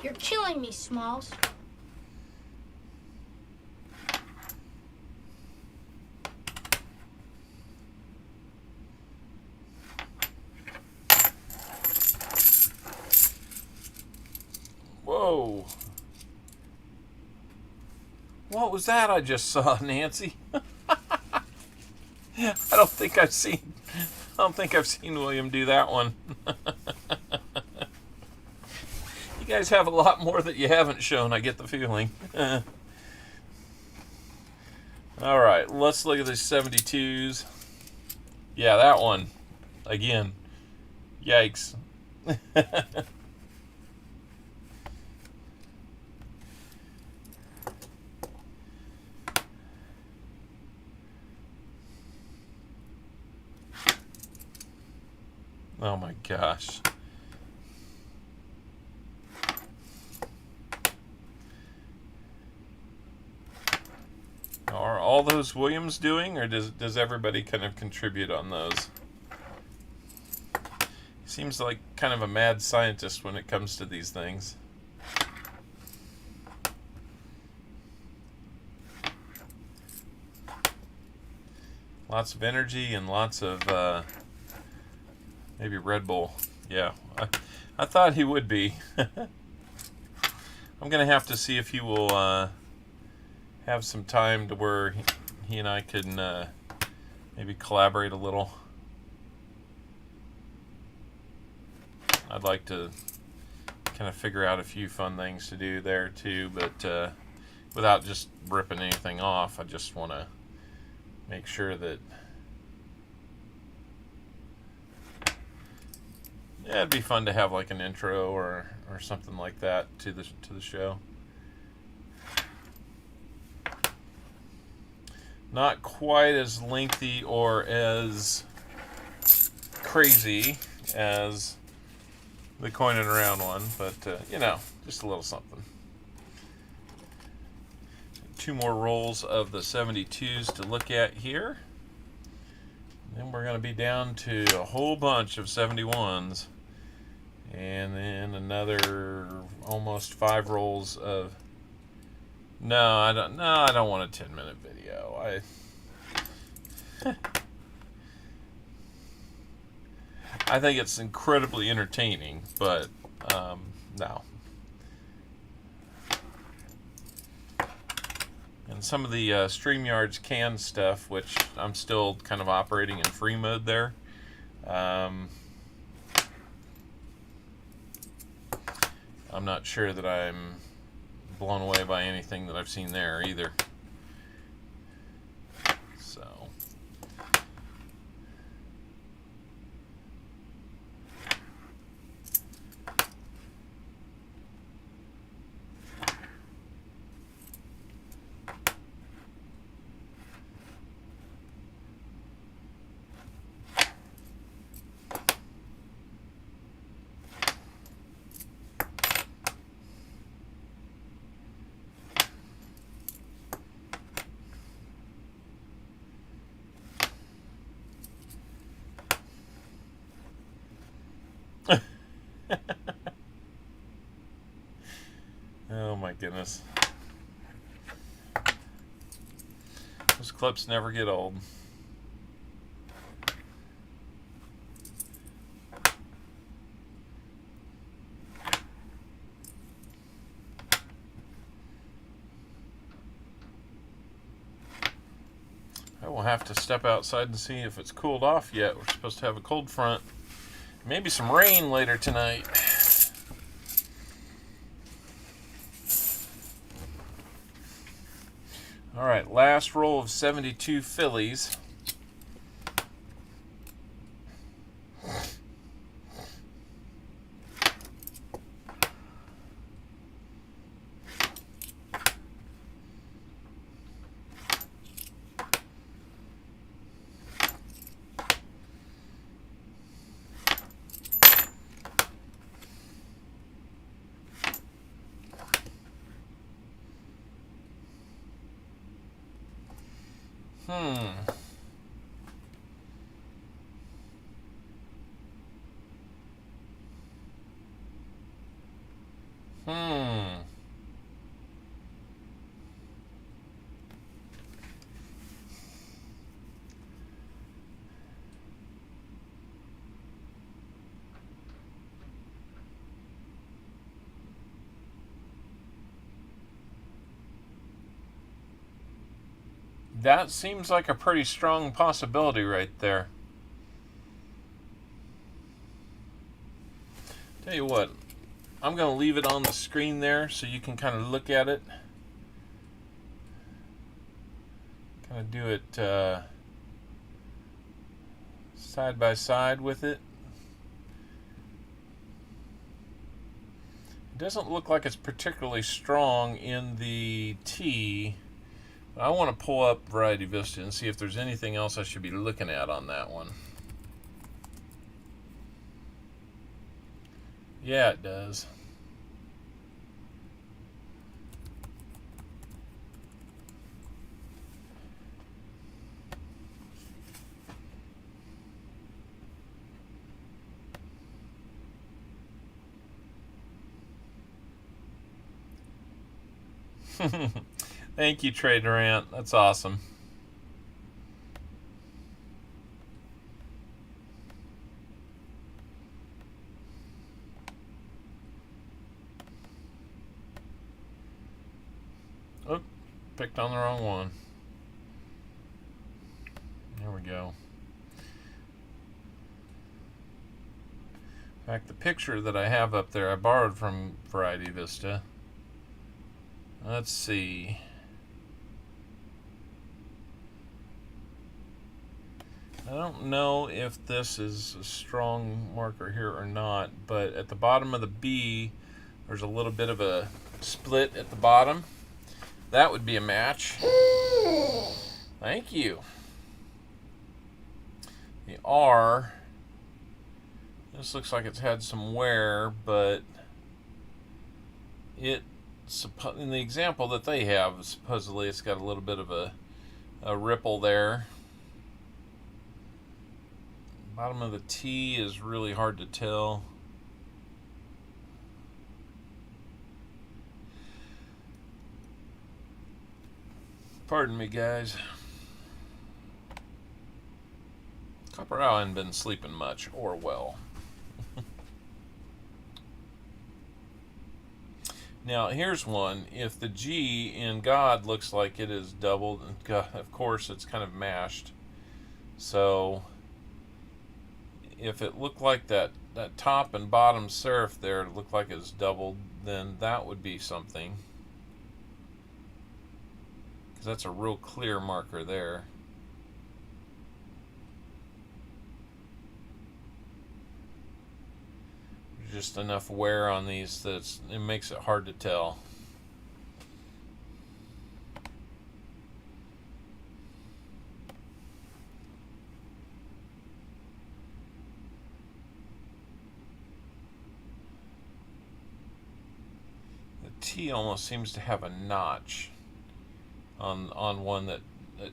You're killing me, Smalls. Whoa. What was that I just saw, Nancy? I don't think I've seen William do that one. You guys have a lot more that you haven't shown, I get the feeling. All right, let's look at the 72s. Yeah, that one. Again. Yikes. Oh my gosh. Are all those Williams doing, or does everybody kind of contribute on those? He seems like kind of a mad scientist when it comes to these things. Lots of energy and lots of maybe Red Bull. Yeah, I thought he would be. I'm gonna have to see if he will have some time to where he and I can maybe collaborate a little. I'd like to kind of figure out a few fun things to do there too, but without just ripping anything off. I just want to make sure that it'd be fun to have like an intro or something like that to the show. Not quite as lengthy or as crazy as the coin and around one, but you know, just a little something. 2 more rolls of the 72s to look at here. Then we're going to be down to a whole bunch of 71s. And then another almost 5 rolls of... No, I don't want a 10-minute video. I think it's incredibly entertaining, but no. And some of the StreamYard's canned stuff, which I'm still kind of operating in free mode there. I'm not sure that I'm blown away by anything that I've seen there either. So... Oh my goodness. Those clips never get old. I will have to step outside and see if it's cooled off yet. We're supposed to have a cold front. Maybe some rain later tonight. All right, last roll of 72 Phillies. That seems like a pretty strong possibility right there. Tell you what, I'm going to leave it on the screen there so you can kind of look at it. Kind of do it side by side with it. It doesn't look like it's particularly strong in the T. I want to pull up Variety Vista and see if there's anything else I should be looking at on that one. Yeah, it does. Thank you, Trey Durant. That's awesome. Oh, picked on the wrong one. There we go. In fact, the picture that I have up there I borrowed from Variety Vista. Let's see. I don't know if this is a strong marker here or not, but at the bottom of the B, there's a little bit of a split at the bottom. That would be a match. Thank you. The R, this looks like it's had some wear, but in the example that they have, supposedly it's got a little bit of a ripple there. Bottom of the T is really hard to tell. Pardon me, guys. Copper Owl hasn't been sleeping much or well. Now, here's one. If the G in God looks like it is doubled, God, of course it's kind of mashed. So if it looked like that top and bottom serif there looked like it's doubled, then that would be something. Because that's a real clear marker there. Just enough wear on these that it makes it hard to tell. The T almost seems to have a notch on one that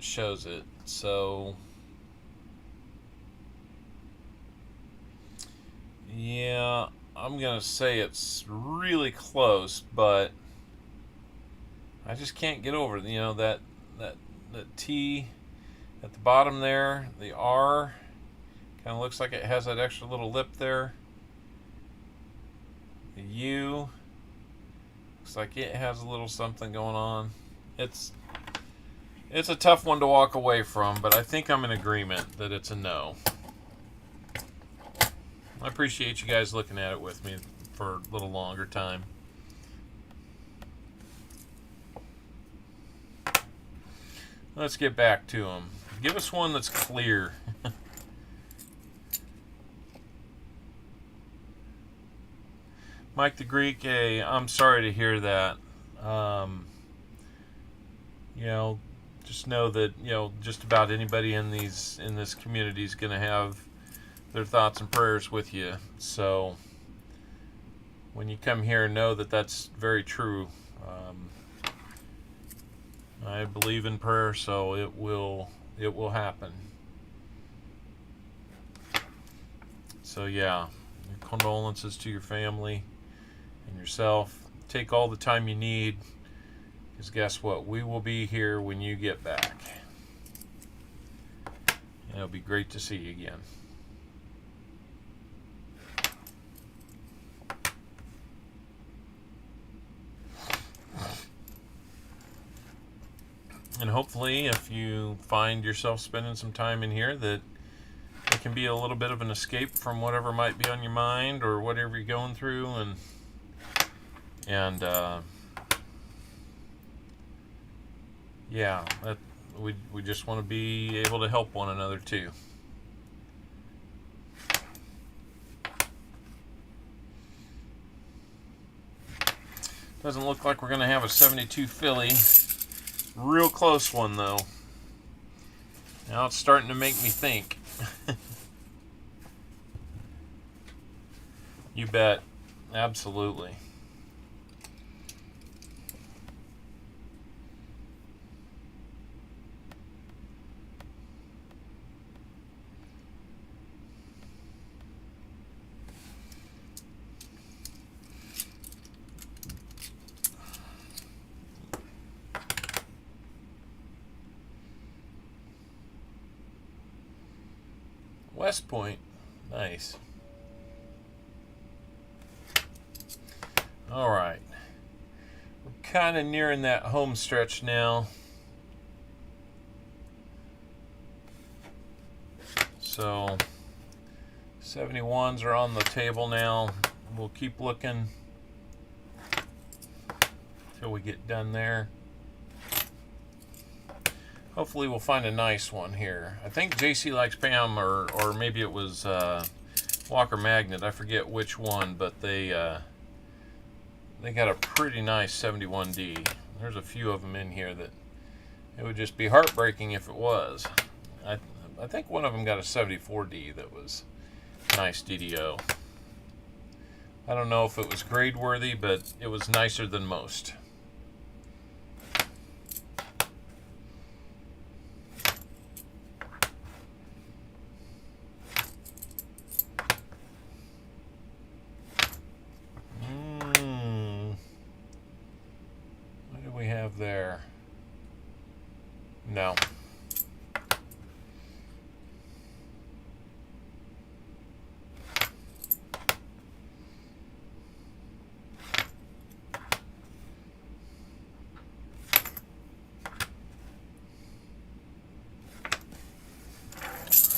shows it, so yeah, I'm gonna say it's really close, but I just can't get over, you know, that T at the bottom there. The R kind of looks like it has that extra little lip there. The U looks like it has a little something going on. It's a tough one to walk away from, but I think I'm in agreement that it's a no. I appreciate you guys looking at it with me for a little longer time. Let's get back to them. Give us one that's clear. Mike the Greek, hey, I'm sorry to hear that. You know, just know that, you know, just about anybody in this community is going to have their thoughts and prayers with you. So when you come here, know that that's very true. I believe in prayer, so it will happen. So yeah, condolences to your family and yourself. Take all the time you need, because guess what? We will be here when you get back. And it'll be great to see you again. And hopefully, if you find yourself spending some time in here, that it can be a little bit of an escape from whatever might be on your mind or whatever you're going through, and yeah, that we just want to be able to help one another too. Doesn't look like we're going to have a 72 Philly. Real close one though. Now it's starting to make me think. You bet. Absolutely. West Point. Nice. All right. We're kind of nearing that home stretch now. So 71s are on the table now. We'll keep looking till we get done there. Hopefully we'll find a nice one here. I think JC Likes Pam, or maybe it was Walker Magnet. I forget which one, but they got a pretty nice 71D. There's a few of them in here that it would just be heartbreaking if it was. I think one of them got a 74D that was nice DDO. I don't know if it was grade worthy, but it was nicer than most. There. No.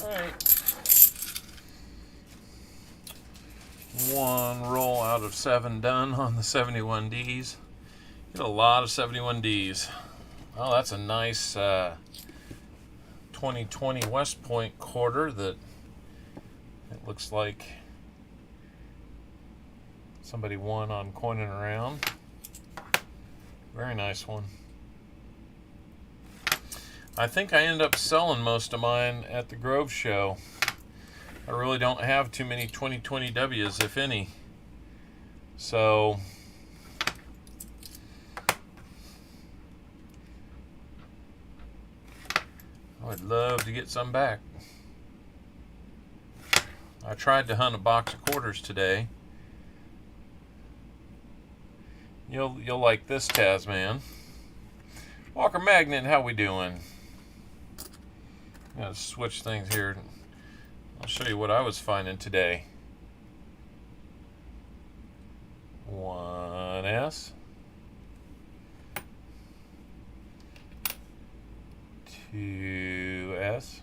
All right. One roll out of 7 done on the 71Ds. Get a lot of 71Ds. Oh, that's a nice 2020 West Point quarter that it looks like somebody won on Coining Around. Very nice one. I think I end up selling most of mine at the Grove show. I really don't have too many 2020 W's, if any. So I would love to get some back. I tried to hunt a box of quarters today, You'll like this, Tasman. Walker Magnet, how we doing? Gotta switch things here. I'll show you what I was finding today. 1S. 2S.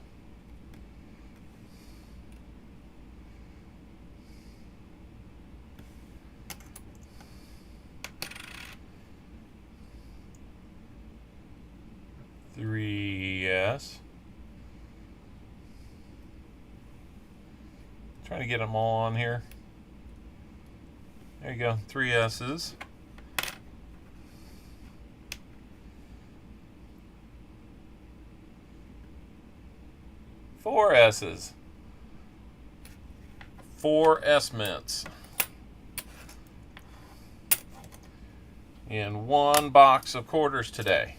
3S. Trying to get them all on here. There you go, 3 S's. 4 S's. 4 S mints. And 1 box of quarters today.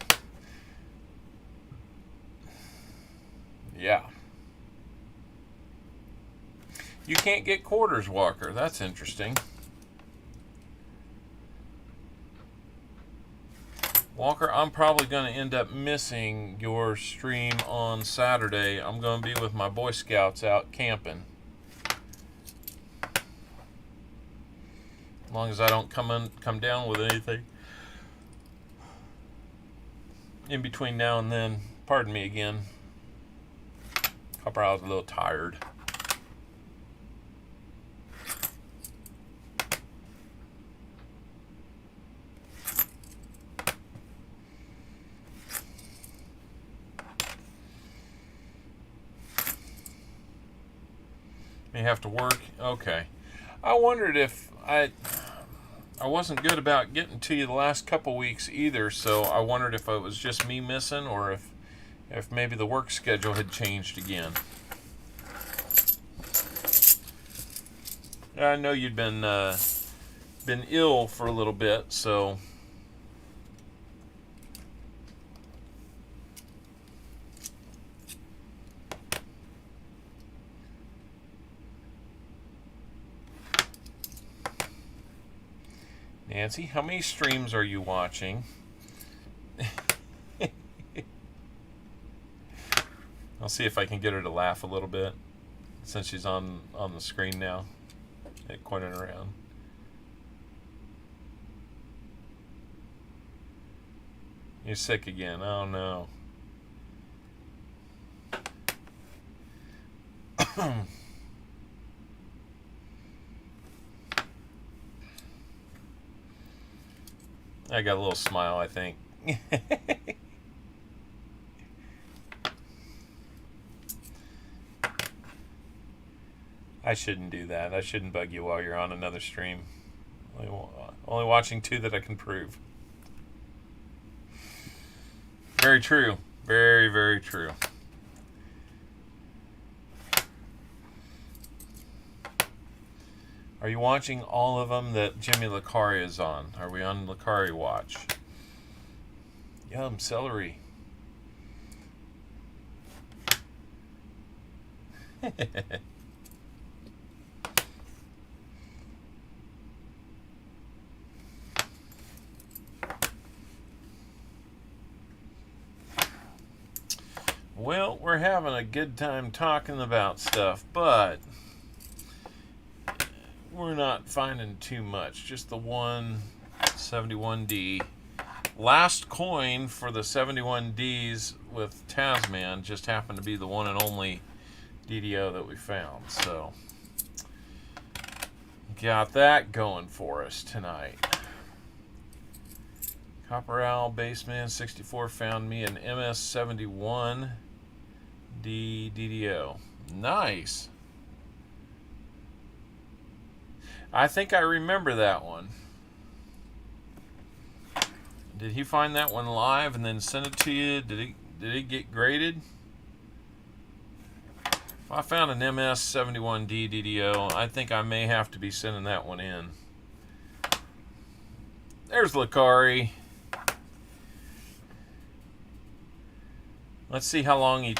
Yeah. You can't get quarters, Walker. That's interesting. Walker, I'm probably going to end up missing your stream on Saturday. I'm going to be with my Boy Scouts out camping. As long as I don't come down with anything in between now and then. Pardon me again. I was a little tired. May have to work. Okay. I wondered if I wasn't good about getting to you the last couple weeks either, so I wondered if it was just me missing or if maybe the work schedule had changed again. I know you'd been ill for a little bit, so Nancy, how many streams are you watching? I'll see if I can get her to laugh a little bit since she's on the screen now. Pointing around. You're sick again. Oh no. I got a little smile, I think. I shouldn't do that. I shouldn't bug you while you're on another stream. Only watching 2 that I can prove. Very true. Very, very true. Are you watching all of them that Jimmy Licari is on? Are we on Licari watch? Yum, celery. Well, we're having a good time talking about stuff, but we're not finding too much. Just the one 71D. Last coin for the 71Ds with Tasman just happened to be the one and only DDO that we found. So, got that going for us tonight. Copper Owl Baseman 64 found me an MS71 DDO. Nice. I think I remember that one. Did he find that one live and then send it to you? Did it get graded? If I found an MS71D DDO, I think I may have to be sending that one in. There's Licari. Let's see how long he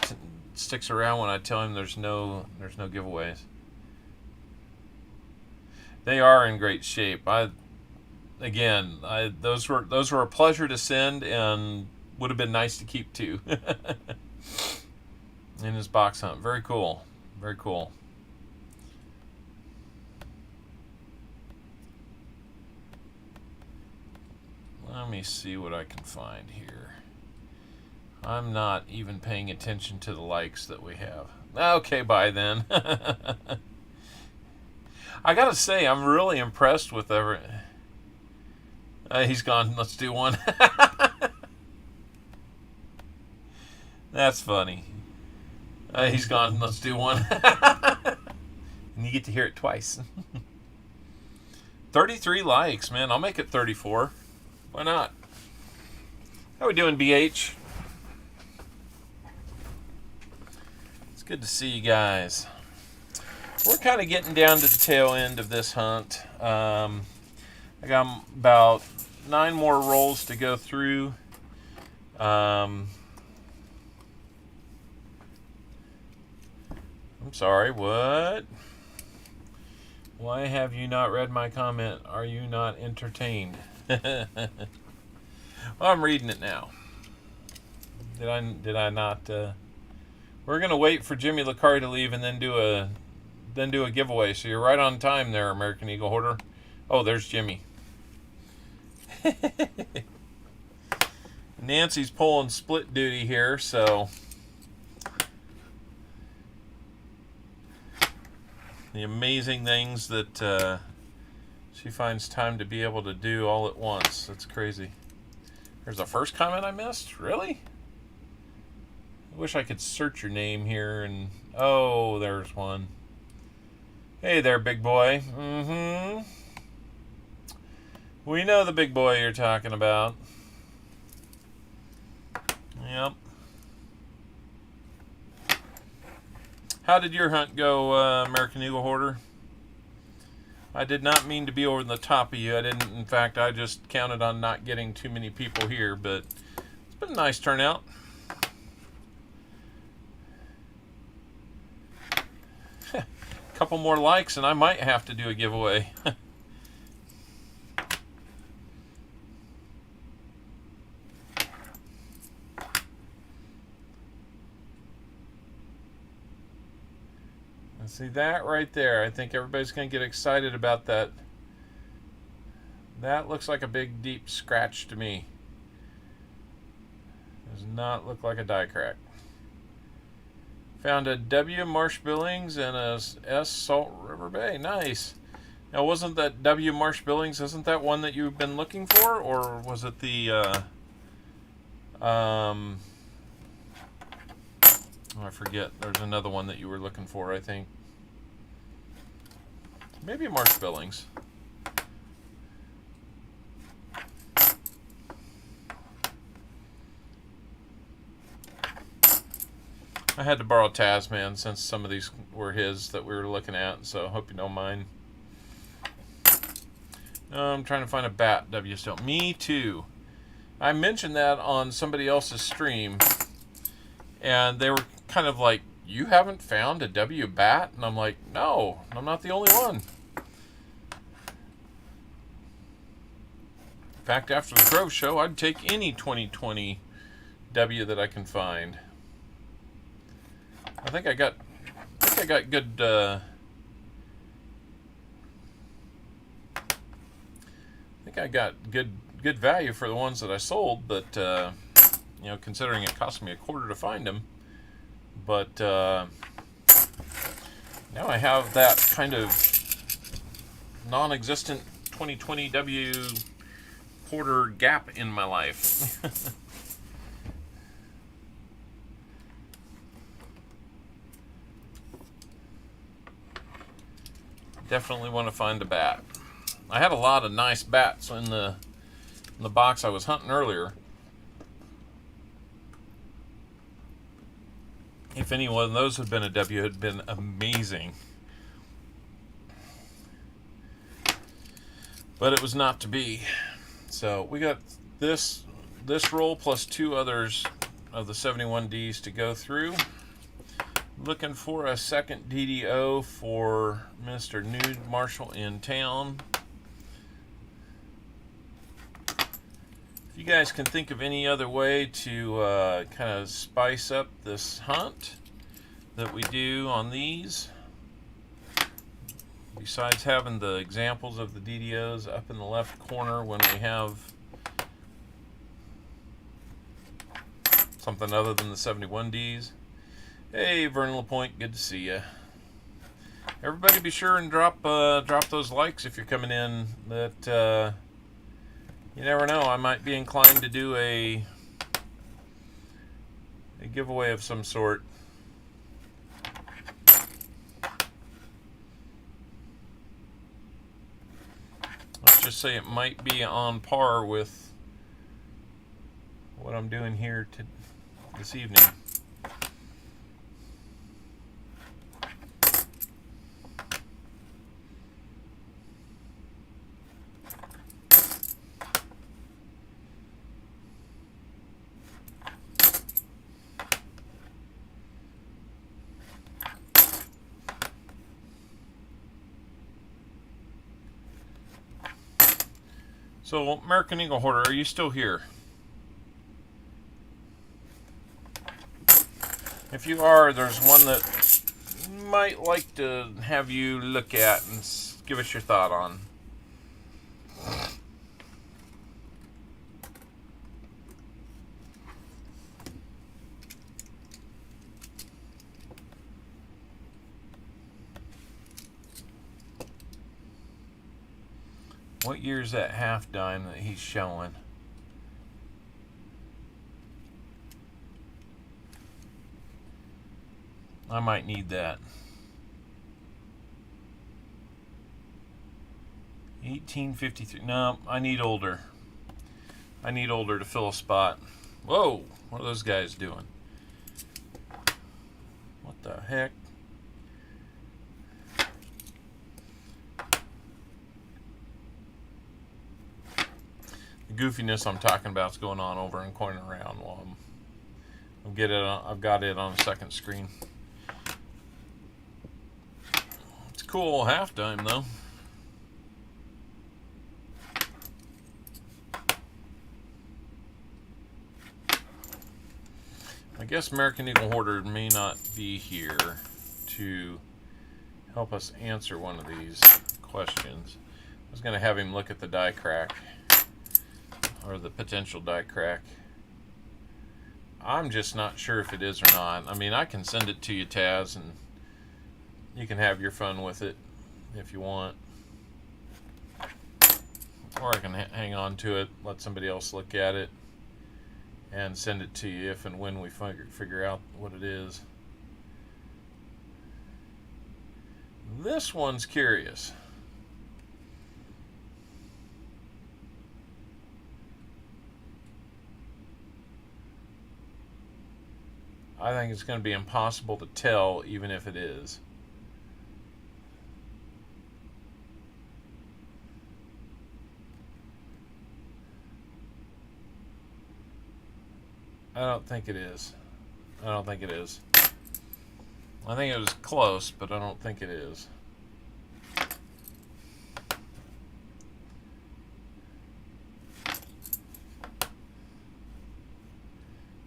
sticks around when I tell him there's no giveaways. They are in great shape. again, those were a pleasure to send, and would have been nice to keep too. In his box hunt. Very cool. Very cool. Let me see what I can find here. I'm not even paying attention to the likes that we have. Okay, bye then. I gotta say, I'm really impressed with every... he's gone. Let's do one. That's funny. He's gone. Let's do one. And you get to hear it twice. 33 likes, man. I'll make it 34. Why not? How we doing, BH? It's good to see you guys. We're kind of getting down to the tail end of this hunt. I got about 9 more rolls to go through. I'm sorry, what? Why have you not read my comment? Are you not entertained? Well, I'm reading it now. Did I not? We're gonna wait for Jimmy Licari to leave and then do a giveaway. So you're right on time there, American Eagle Hoarder. Oh, there's Jimmy. Nancy's pulling split duty here, so the amazing things that she finds time to be able to do all at once. That's crazy. There's the first comment I missed? Really? I wish I could search your name here and... Oh, there's one. Hey there, big boy. Mm-hmm. We know the big boy you're talking about. Yep. How did your hunt go, American Eagle Hoarder? I did not mean to be over the top of you. I didn't. In fact, I just counted on not getting too many people here, but it's been a nice turnout. Couple more likes and I might have to do a giveaway. See that right there? I think everybody's going to get excited about that. That looks like a big, deep scratch to me. Does not look like a die crack. Found a W Marsh Billings and a S Salt River Bay. Nice. Now, wasn't that W Marsh Billings? Isn't that one that you've been looking for, or was it the? Oh, I forget. There's another one that you were looking for, I think. Maybe Marsh Billings. I had to borrow Tasman since some of these were his that we were looking at, so I hope you don't mind. I'm trying to find a bat W still. Me too. I mentioned that on somebody else's stream, and they were kind of like, you haven't found a W bat? And I'm like, no, I'm not the only one. In fact, after the Grove show, I'd take any 2020 W that I can find. I think I got good I think I got good value for the ones that I sold, but you know, considering it cost me $0.25 to find them. But now I have that kind of non-existent 2020 W Porter gap in my life. Definitely want to find a bat. I had a lot of nice bats in the box I was hunting earlier. If any one of those had been a W, it had been amazing. But it was not to be. So we got this roll plus 2 others of the 71Ds to go through. Looking for a second DDO for Mr. Nude Marshall in town. If you guys can think of any other way to kind of spice up this hunt that we do on these, besides having the examples of the DDOs up in the left corner when we have something other than the 71Ds. Hey, Vernon LaPointe, good to see you. Everybody be sure and drop those likes if you're coming in. That you never know, I might be inclined to do a giveaway of some sort. Let's just say it might be on par with what I'm doing here this evening. So, American Eagle Hoarder, are you still here? If you are, there's one that might like to have you look at and give us your thought on. What year is that half dime that he's showing? I might need that. 1853. No, I need older. I need older to fill a spot. Whoa, what are those guys doing? What the heck? The goofiness I'm talking about is going on over in Coin Around while I've got it on a second screen. It's a cool half dime though. I guess American Eagle Hoarder may not be here to help us answer one of these questions. I was going to have him look at the die crack, or the potential die crack. I'm just not sure if it is or not. I mean, I can send it to you, Taz, and you can have your fun with it if you want. Or I can hang on to it, let somebody else look at it, and send it to you if and when we figure out what it is. This one's curious. I think it's going to be impossible to tell, even if it is. I don't think it is. I don't think it is. I think it was close, but I don't think it is.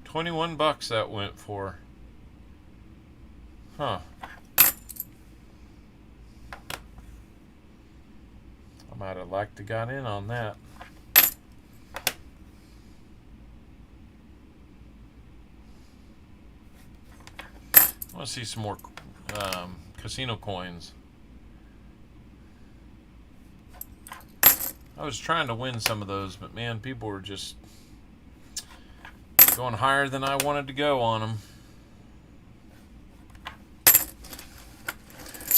$21 that went for. Huh. I might have liked to got in on that. I want to see some more casino coins. I was trying to win some of those, but man, people were just going higher than I wanted to go on them.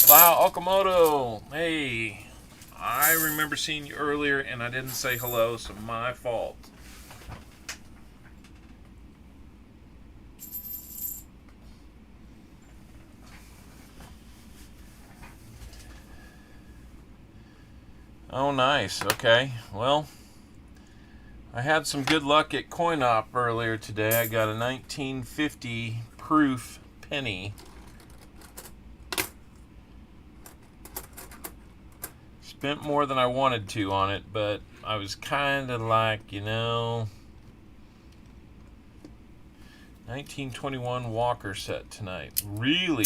Wow, Okamoto. Hey, I remember seeing you earlier and I didn't say hello, so my fault. Oh, nice. Okay. Well, I had some good luck at CoinOp earlier today. I got a 1950 proof penny. Spent more than I wanted to on it, but I was kind of like, you know, 1921 Walker set tonight. Really?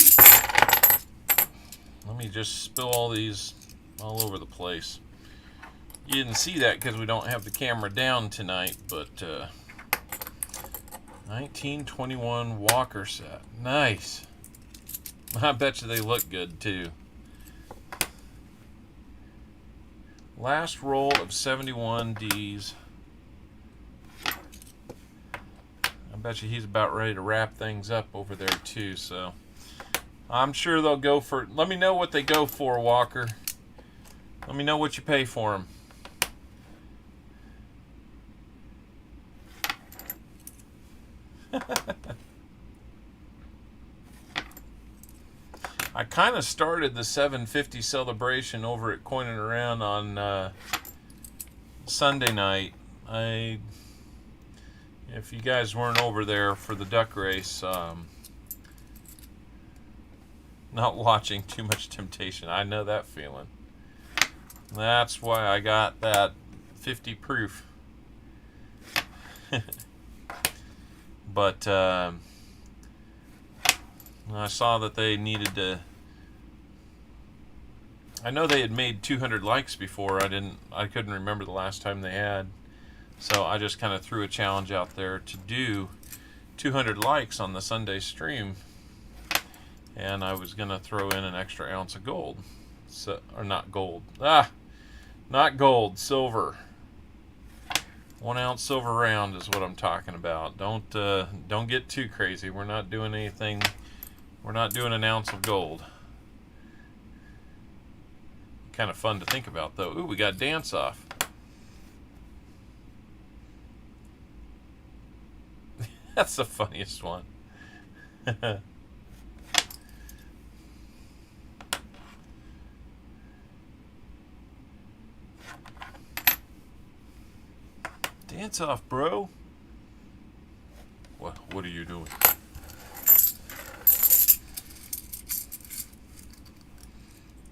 Let me just spill all these all over the place. You didn't see that because we don't have the camera down tonight, but 1921 Walker set. Nice. I bet you they look good too. Last roll of 71Ds. I bet you he's about ready to wrap things up over there too, so I'm sure they'll go for, let me know what they go for, Walker. Let me know what you pay for them. I kind of started the 750 celebration over at Coinin' Around on Sunday night. If you guys weren't over there for the duck race, not watching Too Much Temptation, I know that feeling. That's why I got that 50 proof. But I saw that they needed to. I know they had made 200 likes before. I couldn't remember the last time they had. So I just kind of threw a challenge out there to do 200 likes on the Sunday stream, and I was gonna throw in an extra ounce of gold. So, or not gold. Not gold, silver. 1 ounce silver round is what I'm talking about. Don't get too crazy. We're not doing anything. We're not doing an ounce of gold. Kind of fun to think about, though. Ooh, we got dance off. That's the funniest one. Dance off, bro. What are you doing?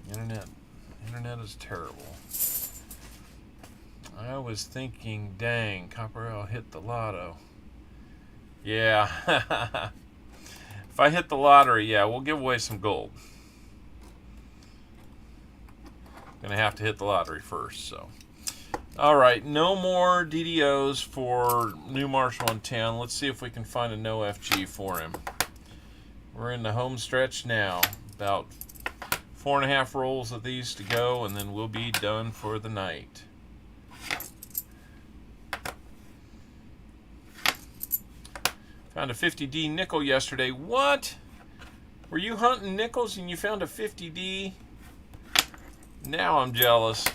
Internet is terrible. I was thinking, dang, Copperell hit the lotto. Yeah. If I hit the lottery, yeah, we'll give away some gold. Gonna have to hit the lottery first, so. Alright, no more DDOs for New Marshall in town. Let's see if we can find a no FG for him. We're in the home stretch now. About 4.5 rolls of these to go, and then we'll be done for the night. Found a 50D nickel yesterday. What? Were you hunting nickels and you found a 50D? Now I'm jealous.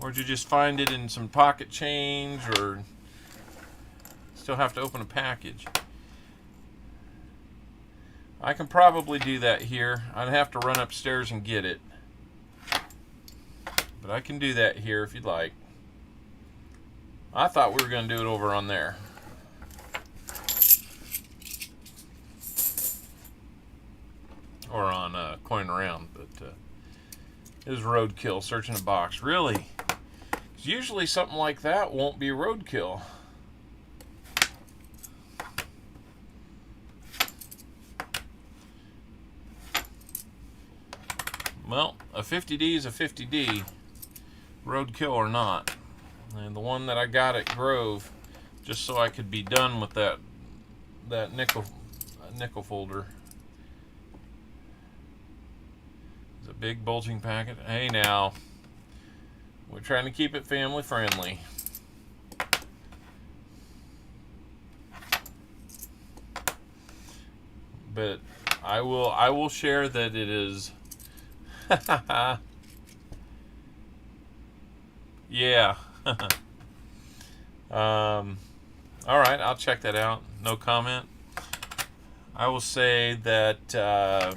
Or did you just find it in some pocket change, or still have to open a package? I can probably do that here. I'd have to run upstairs and get it. But I can do that here if you'd like. I thought we were going to do it over on there. Or on Coin Around, but it was roadkill, searching a box. Really? 'Cause usually something like that won't be roadkill. Well, a 50D is a 50D, roadkill or not. And the one that I got at Grove, just so I could be done with that nickel folder. It's a big bulging packet. Hey now, we're trying to keep it family friendly. But I will share that it is. Yeah. All right, I'll check that out. No comment. I will say that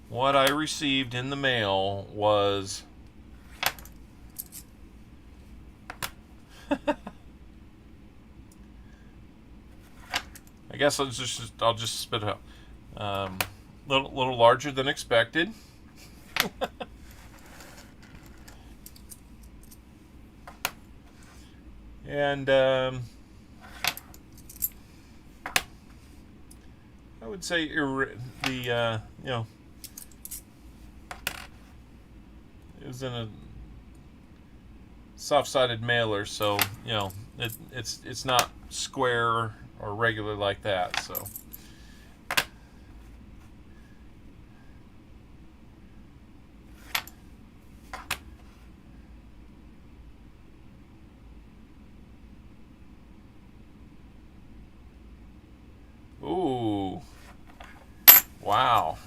what I received in the mail was I guess I'll just spit it out. Little larger than expected. And would say the you know, it was in a soft-sided mailer, so you know it's not square or regular like that. So ooh, wow.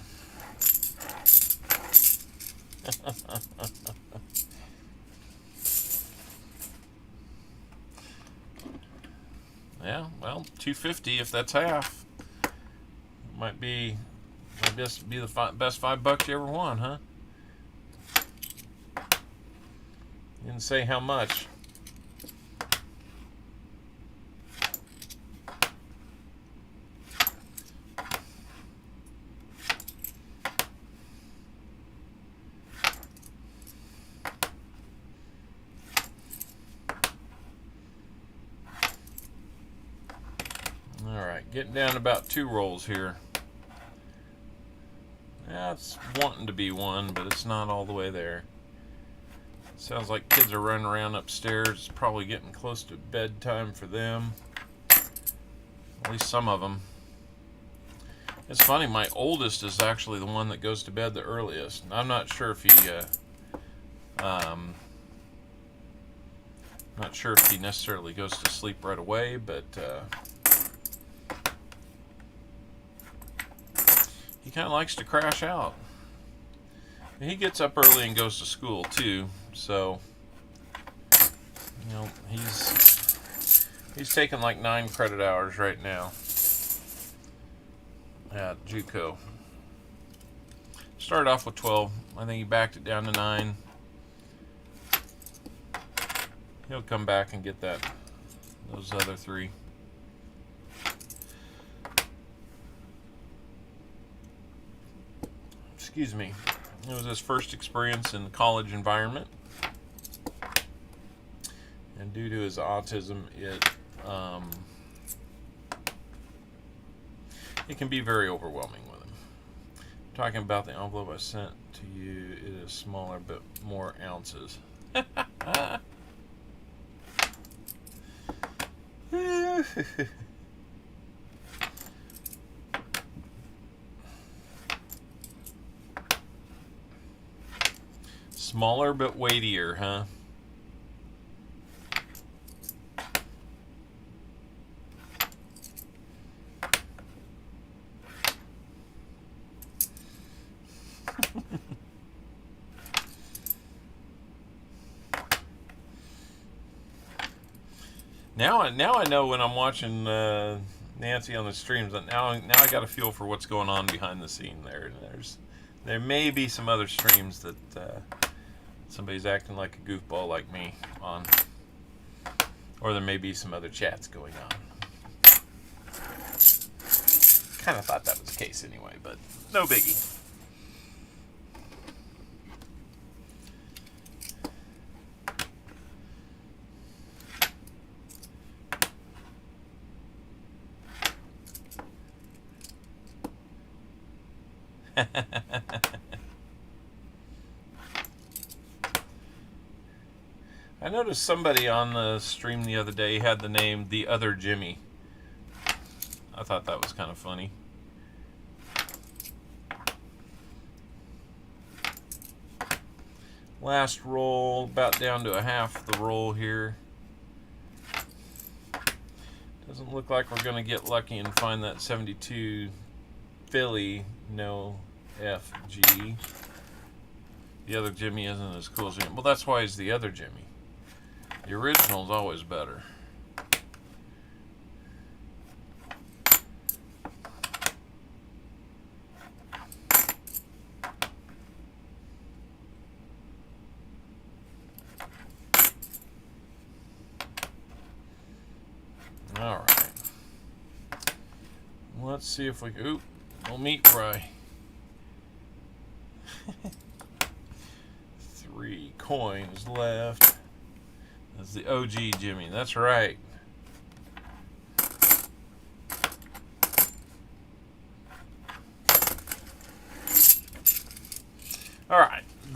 Yeah, well, $2.50 if that's half. Might be the best $5 you ever won, huh? Didn't say how much. Alright, getting down to about 2 rolls here. Yeah, it's wanting to be one, but it's not all the way there. Sounds like kids are running around upstairs. It's probably getting close to bedtime for them. At least some of them. It's funny, my oldest is actually the one that goes to bed the earliest. I'm not sure if he necessarily goes to sleep right away, but he kind of likes to crash out. He gets up early and goes to school too, so you know he's taking like 9 credit hours right now at JUCO. Started off with 12. I think he backed it down to 9. He'll come back and get those other 3. Excuse me. It was his first experience in the college environment, and due to his autism, it can be very overwhelming with him. Talking about the envelope I sent to you, it is smaller but more ounces. Smaller but weightier, huh? Now I know when I'm watching Nancy on the streams. Now I got a feel for what's going on behind the scene there. There may be some other streams that somebody's acting like a goofball like me on, or there may be some other chats going on. Kind of thought that was the case anyway, but no biggie. I noticed somebody on the stream the other day had the name The Other Jimmy. I thought that was kind of funny. Last roll, about down to a half the roll here. Doesn't look like we're going to get lucky and find that 72 Philly, no FG. The Other Jimmy isn't as cool as him. Well, that's why he's The Other Jimmy. The original's always better. All right. Let's see if we can. Oop, no meat fry. 3 coins left. That's the OG Jimmy. That's right.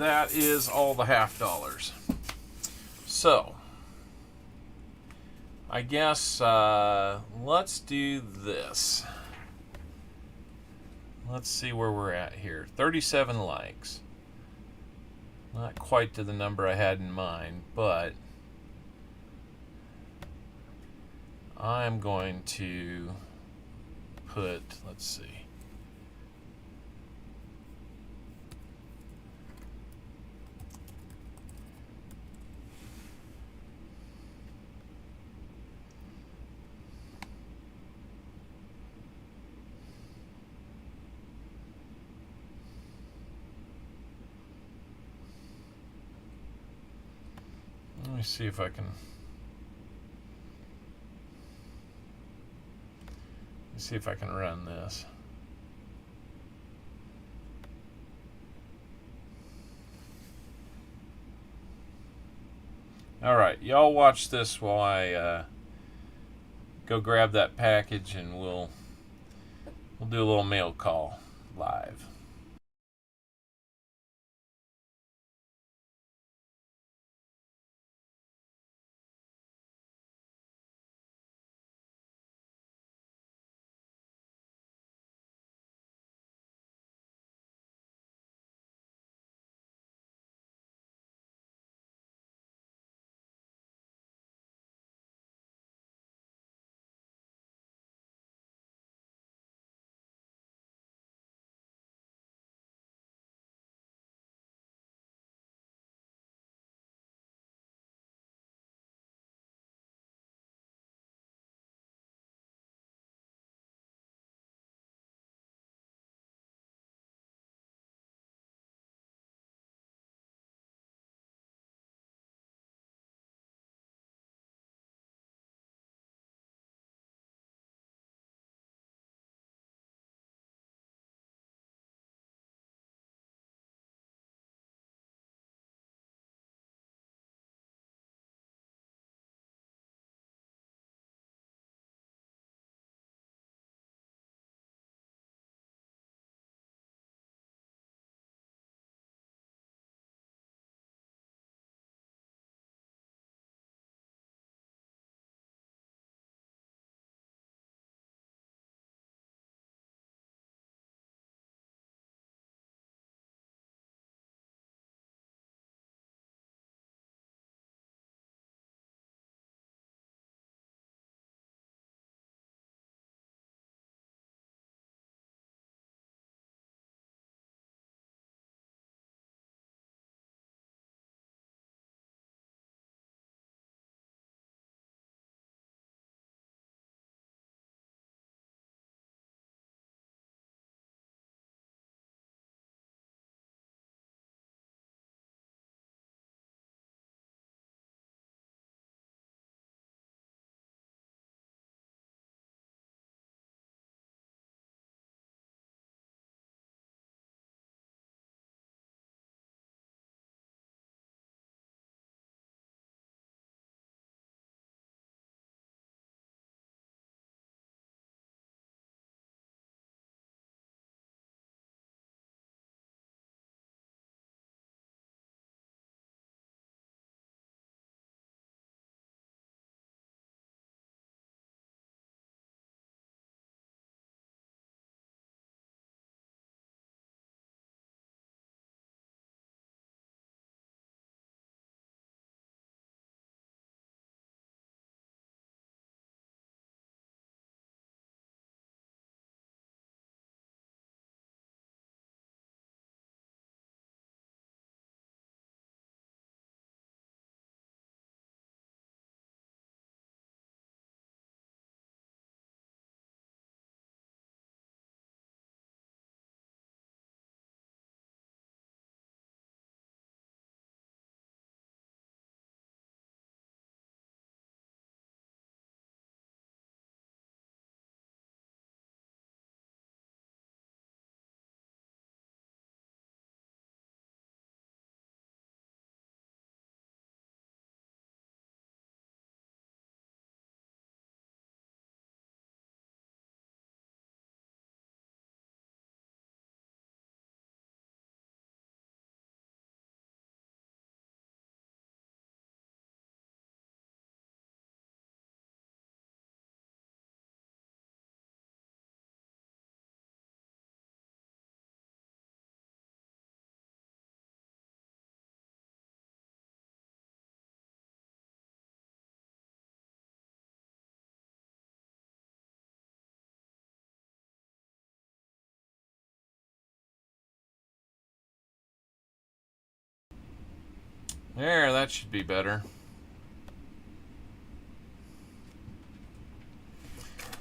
that is all the half dollars. So, I guess let's do this. Let's see where we're at here. 37 likes. Not quite to the number I had in mind, but I'm going to put, let's see. Let me see if I can. Let's see if I can run this. All right, y'all watch this while I go grab that package, and we'll do a little mail call live. There, that should be better.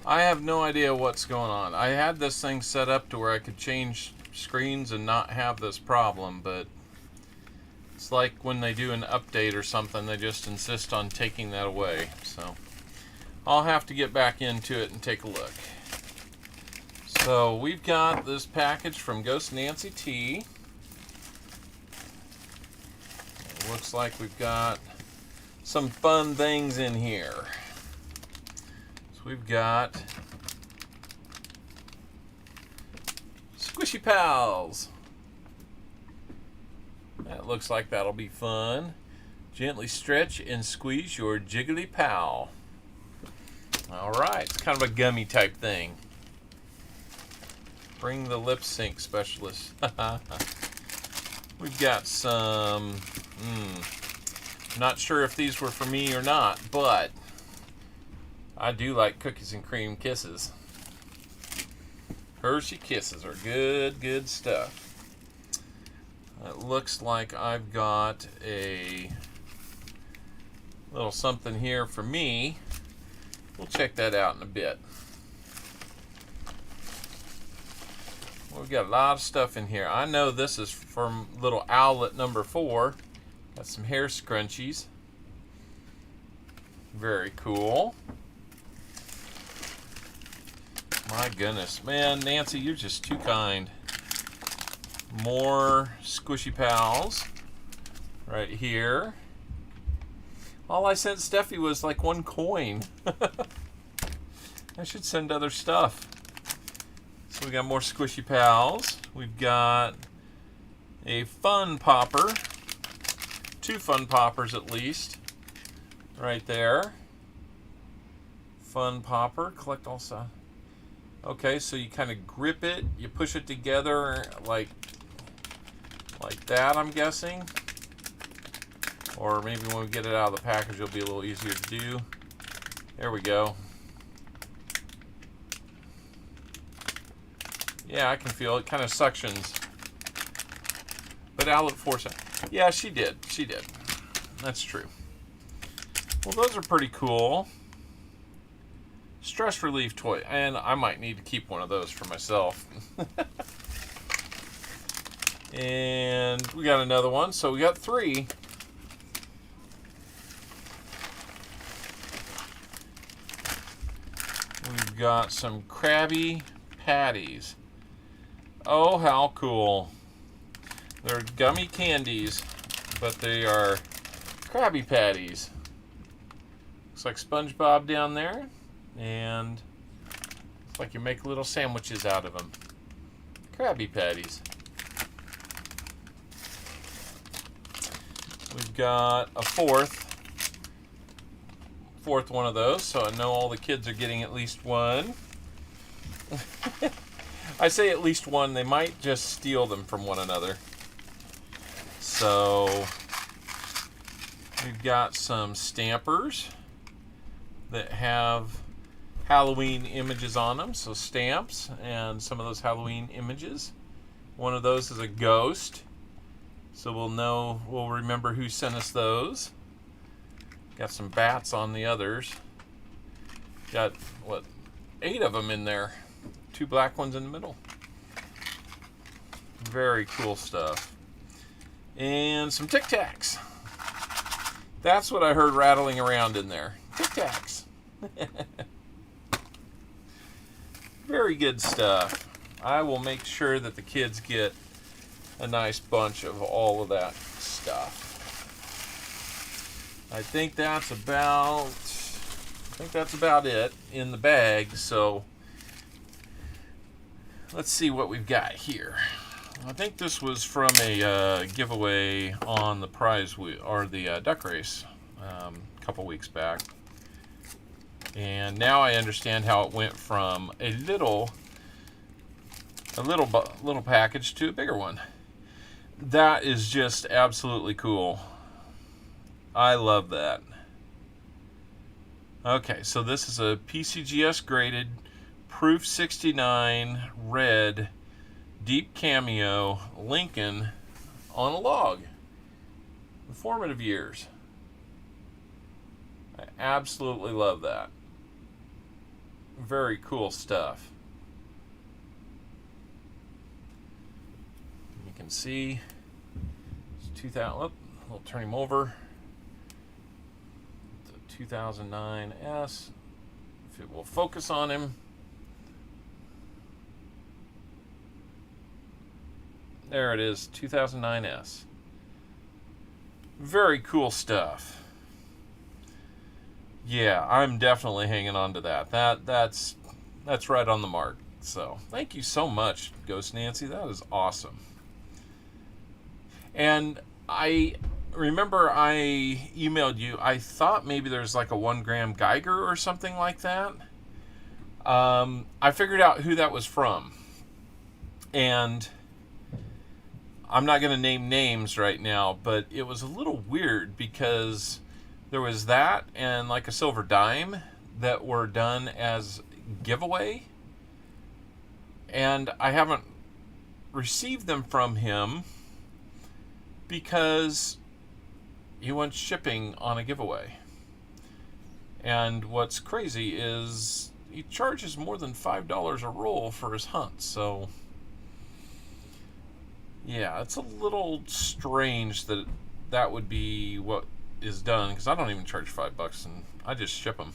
I have no idea what's going on. I had this thing set up to where I could change screens and not have this problem, but it's like when they do an update or something, they just insist on taking that away. So I'll have to get back into it and take a look. So we've got this package from Ghost Nancy T. It looks like we've got some fun things in here. So we've got Squishy Pals. That looks like that'll be fun. Gently stretch and squeeze your jiggly pal. Alright, it's kind of a gummy type thing. Bring the lip sync specialist. We've got some... not sure if these were for me or not, but I do like cookies and cream kisses. Hershey Kisses are good stuff. It looks like I've got a little something here for me. We'll check that out in a bit. We've got a lot of stuff in here. I know this is from little Owlet number 4. Got some hair scrunchies. Very cool. My goodness. Man, Nancy, you're just too kind. More Squishy Pals. Right here. All I sent Steffi was like 1 coin. I should send other stuff. So we got more Squishy Pals. We've got a fun popper. 2 fun poppers at least. Right there. Fun popper. Collect also. Okay, so you kind of grip it. You push it together like that, I'm guessing. Or maybe when we get it out of the package, it'll be a little easier to do. There we go. Yeah, I can feel it. Kind of suctions. But Owlet force it. Yeah, she did. She did. That's true. Well, those are pretty cool. Stress relief toy. And I might need to keep one of those for myself. And we got another one. So we got 3. We've got some Krabby Patties. Oh, how cool. They're gummy candies, but they are Krabby Patties. Looks like SpongeBob down there, and it's like you make little sandwiches out of them. Krabby Patties. We've got a fourth one of those, so I know all the kids are getting at least one. I say at least one, they might just steal them from one another. So we've got some stampers that have Halloween images on them, so stamps and some of those Halloween images. One of those is a ghost, so we'll remember who sent us those. Got some bats on the others. Got, 8 of them in there. 2 black ones in the middle. Very cool stuff. And some Tic Tacs. That's what I heard rattling around in there. Tic Tacs. Very good stuff. I will make sure that the kids get a nice bunch of all of that stuff. I think that's about it in the bag, so let's see what we've got here. I think this was from a giveaway on the prize or the duck race a couple weeks back, and now I understand how it went from a little package to a bigger one. That is just absolutely cool. I love that. Okay, so this is a PCGS graded Proof 69 red deep cameo Lincoln on a log. Formative years. I absolutely love that. Very cool stuff. You can see it's 2000. Oh, we'll turn him over. The 2009 S. If it will focus on him. There it is, 2009 S. Very cool stuff. Yeah, I'm definitely hanging on to that. That's right on the mark. So thank you so much, Ghost Nancy. That is awesome. And I remember I emailed you. I thought maybe there's like a 1 gram Geiger or something like that. I figured out who that was from. And I'm not going to name names right now, but it was a little weird because there was that and like a silver dime that were done as giveaway. And I haven't received them from him because he wants shipping on a giveaway. And what's crazy is he charges more than $5 a roll for his hunts. So yeah, it's a little strange that that would be what is done, because I don't even charge $5 and I just ship them.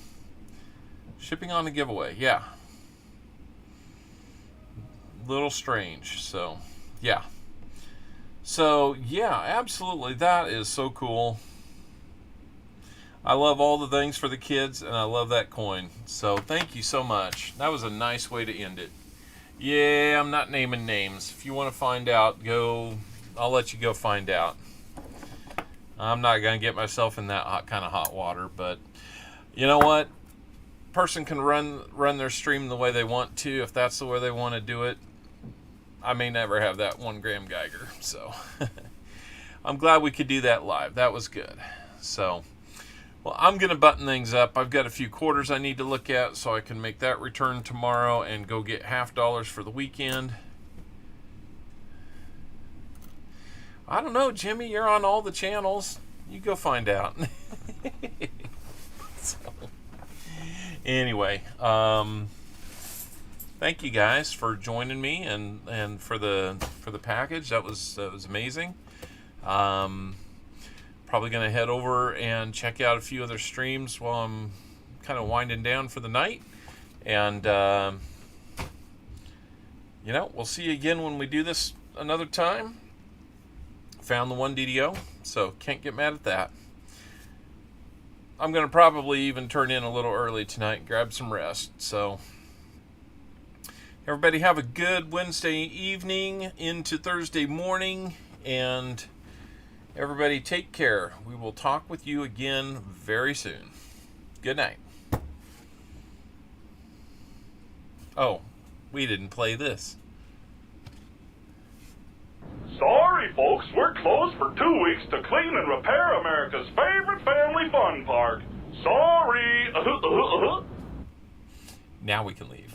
Shipping on a giveaway, yeah. Little strange, so yeah. So yeah, absolutely, that is so cool. I love all the things for the kids, and I love that coin. So thank you so much. That was a nice way to end it. Yeah, I'm not naming names. If you want to find out, I'll let you go find out. I'm not going to get myself in that kind of hot water, but you know what? Person can run their stream the way they want to, if that's the way they want to do it. I may never have that 1 gram Geiger, so I'm glad we could do that live. That was good. So, well, I'm going to button things up. I've got a few quarters I need to look at so I can make that return tomorrow and go get $50 for the weekend. I don't know, Jimmy, you're on all the channels. You go find out. So, anyway, thank you guys for joining me and for the package. That was amazing. Probably going to head over and check out a few other streams while I'm kind of winding down for the night. And, you know, we'll see you again when we do this another time. Found the 1 DDO, so can't get mad at that. I'm going to probably even turn in a little early tonight and grab some rest. So, everybody have a good Wednesday evening into Thursday morning, and everybody take care. We will talk with you again very soon. Good night. Oh, we didn't play this. Sorry, folks, we're closed for 2 weeks to clean and repair America's favorite family fun park. Sorry. Now we can leave.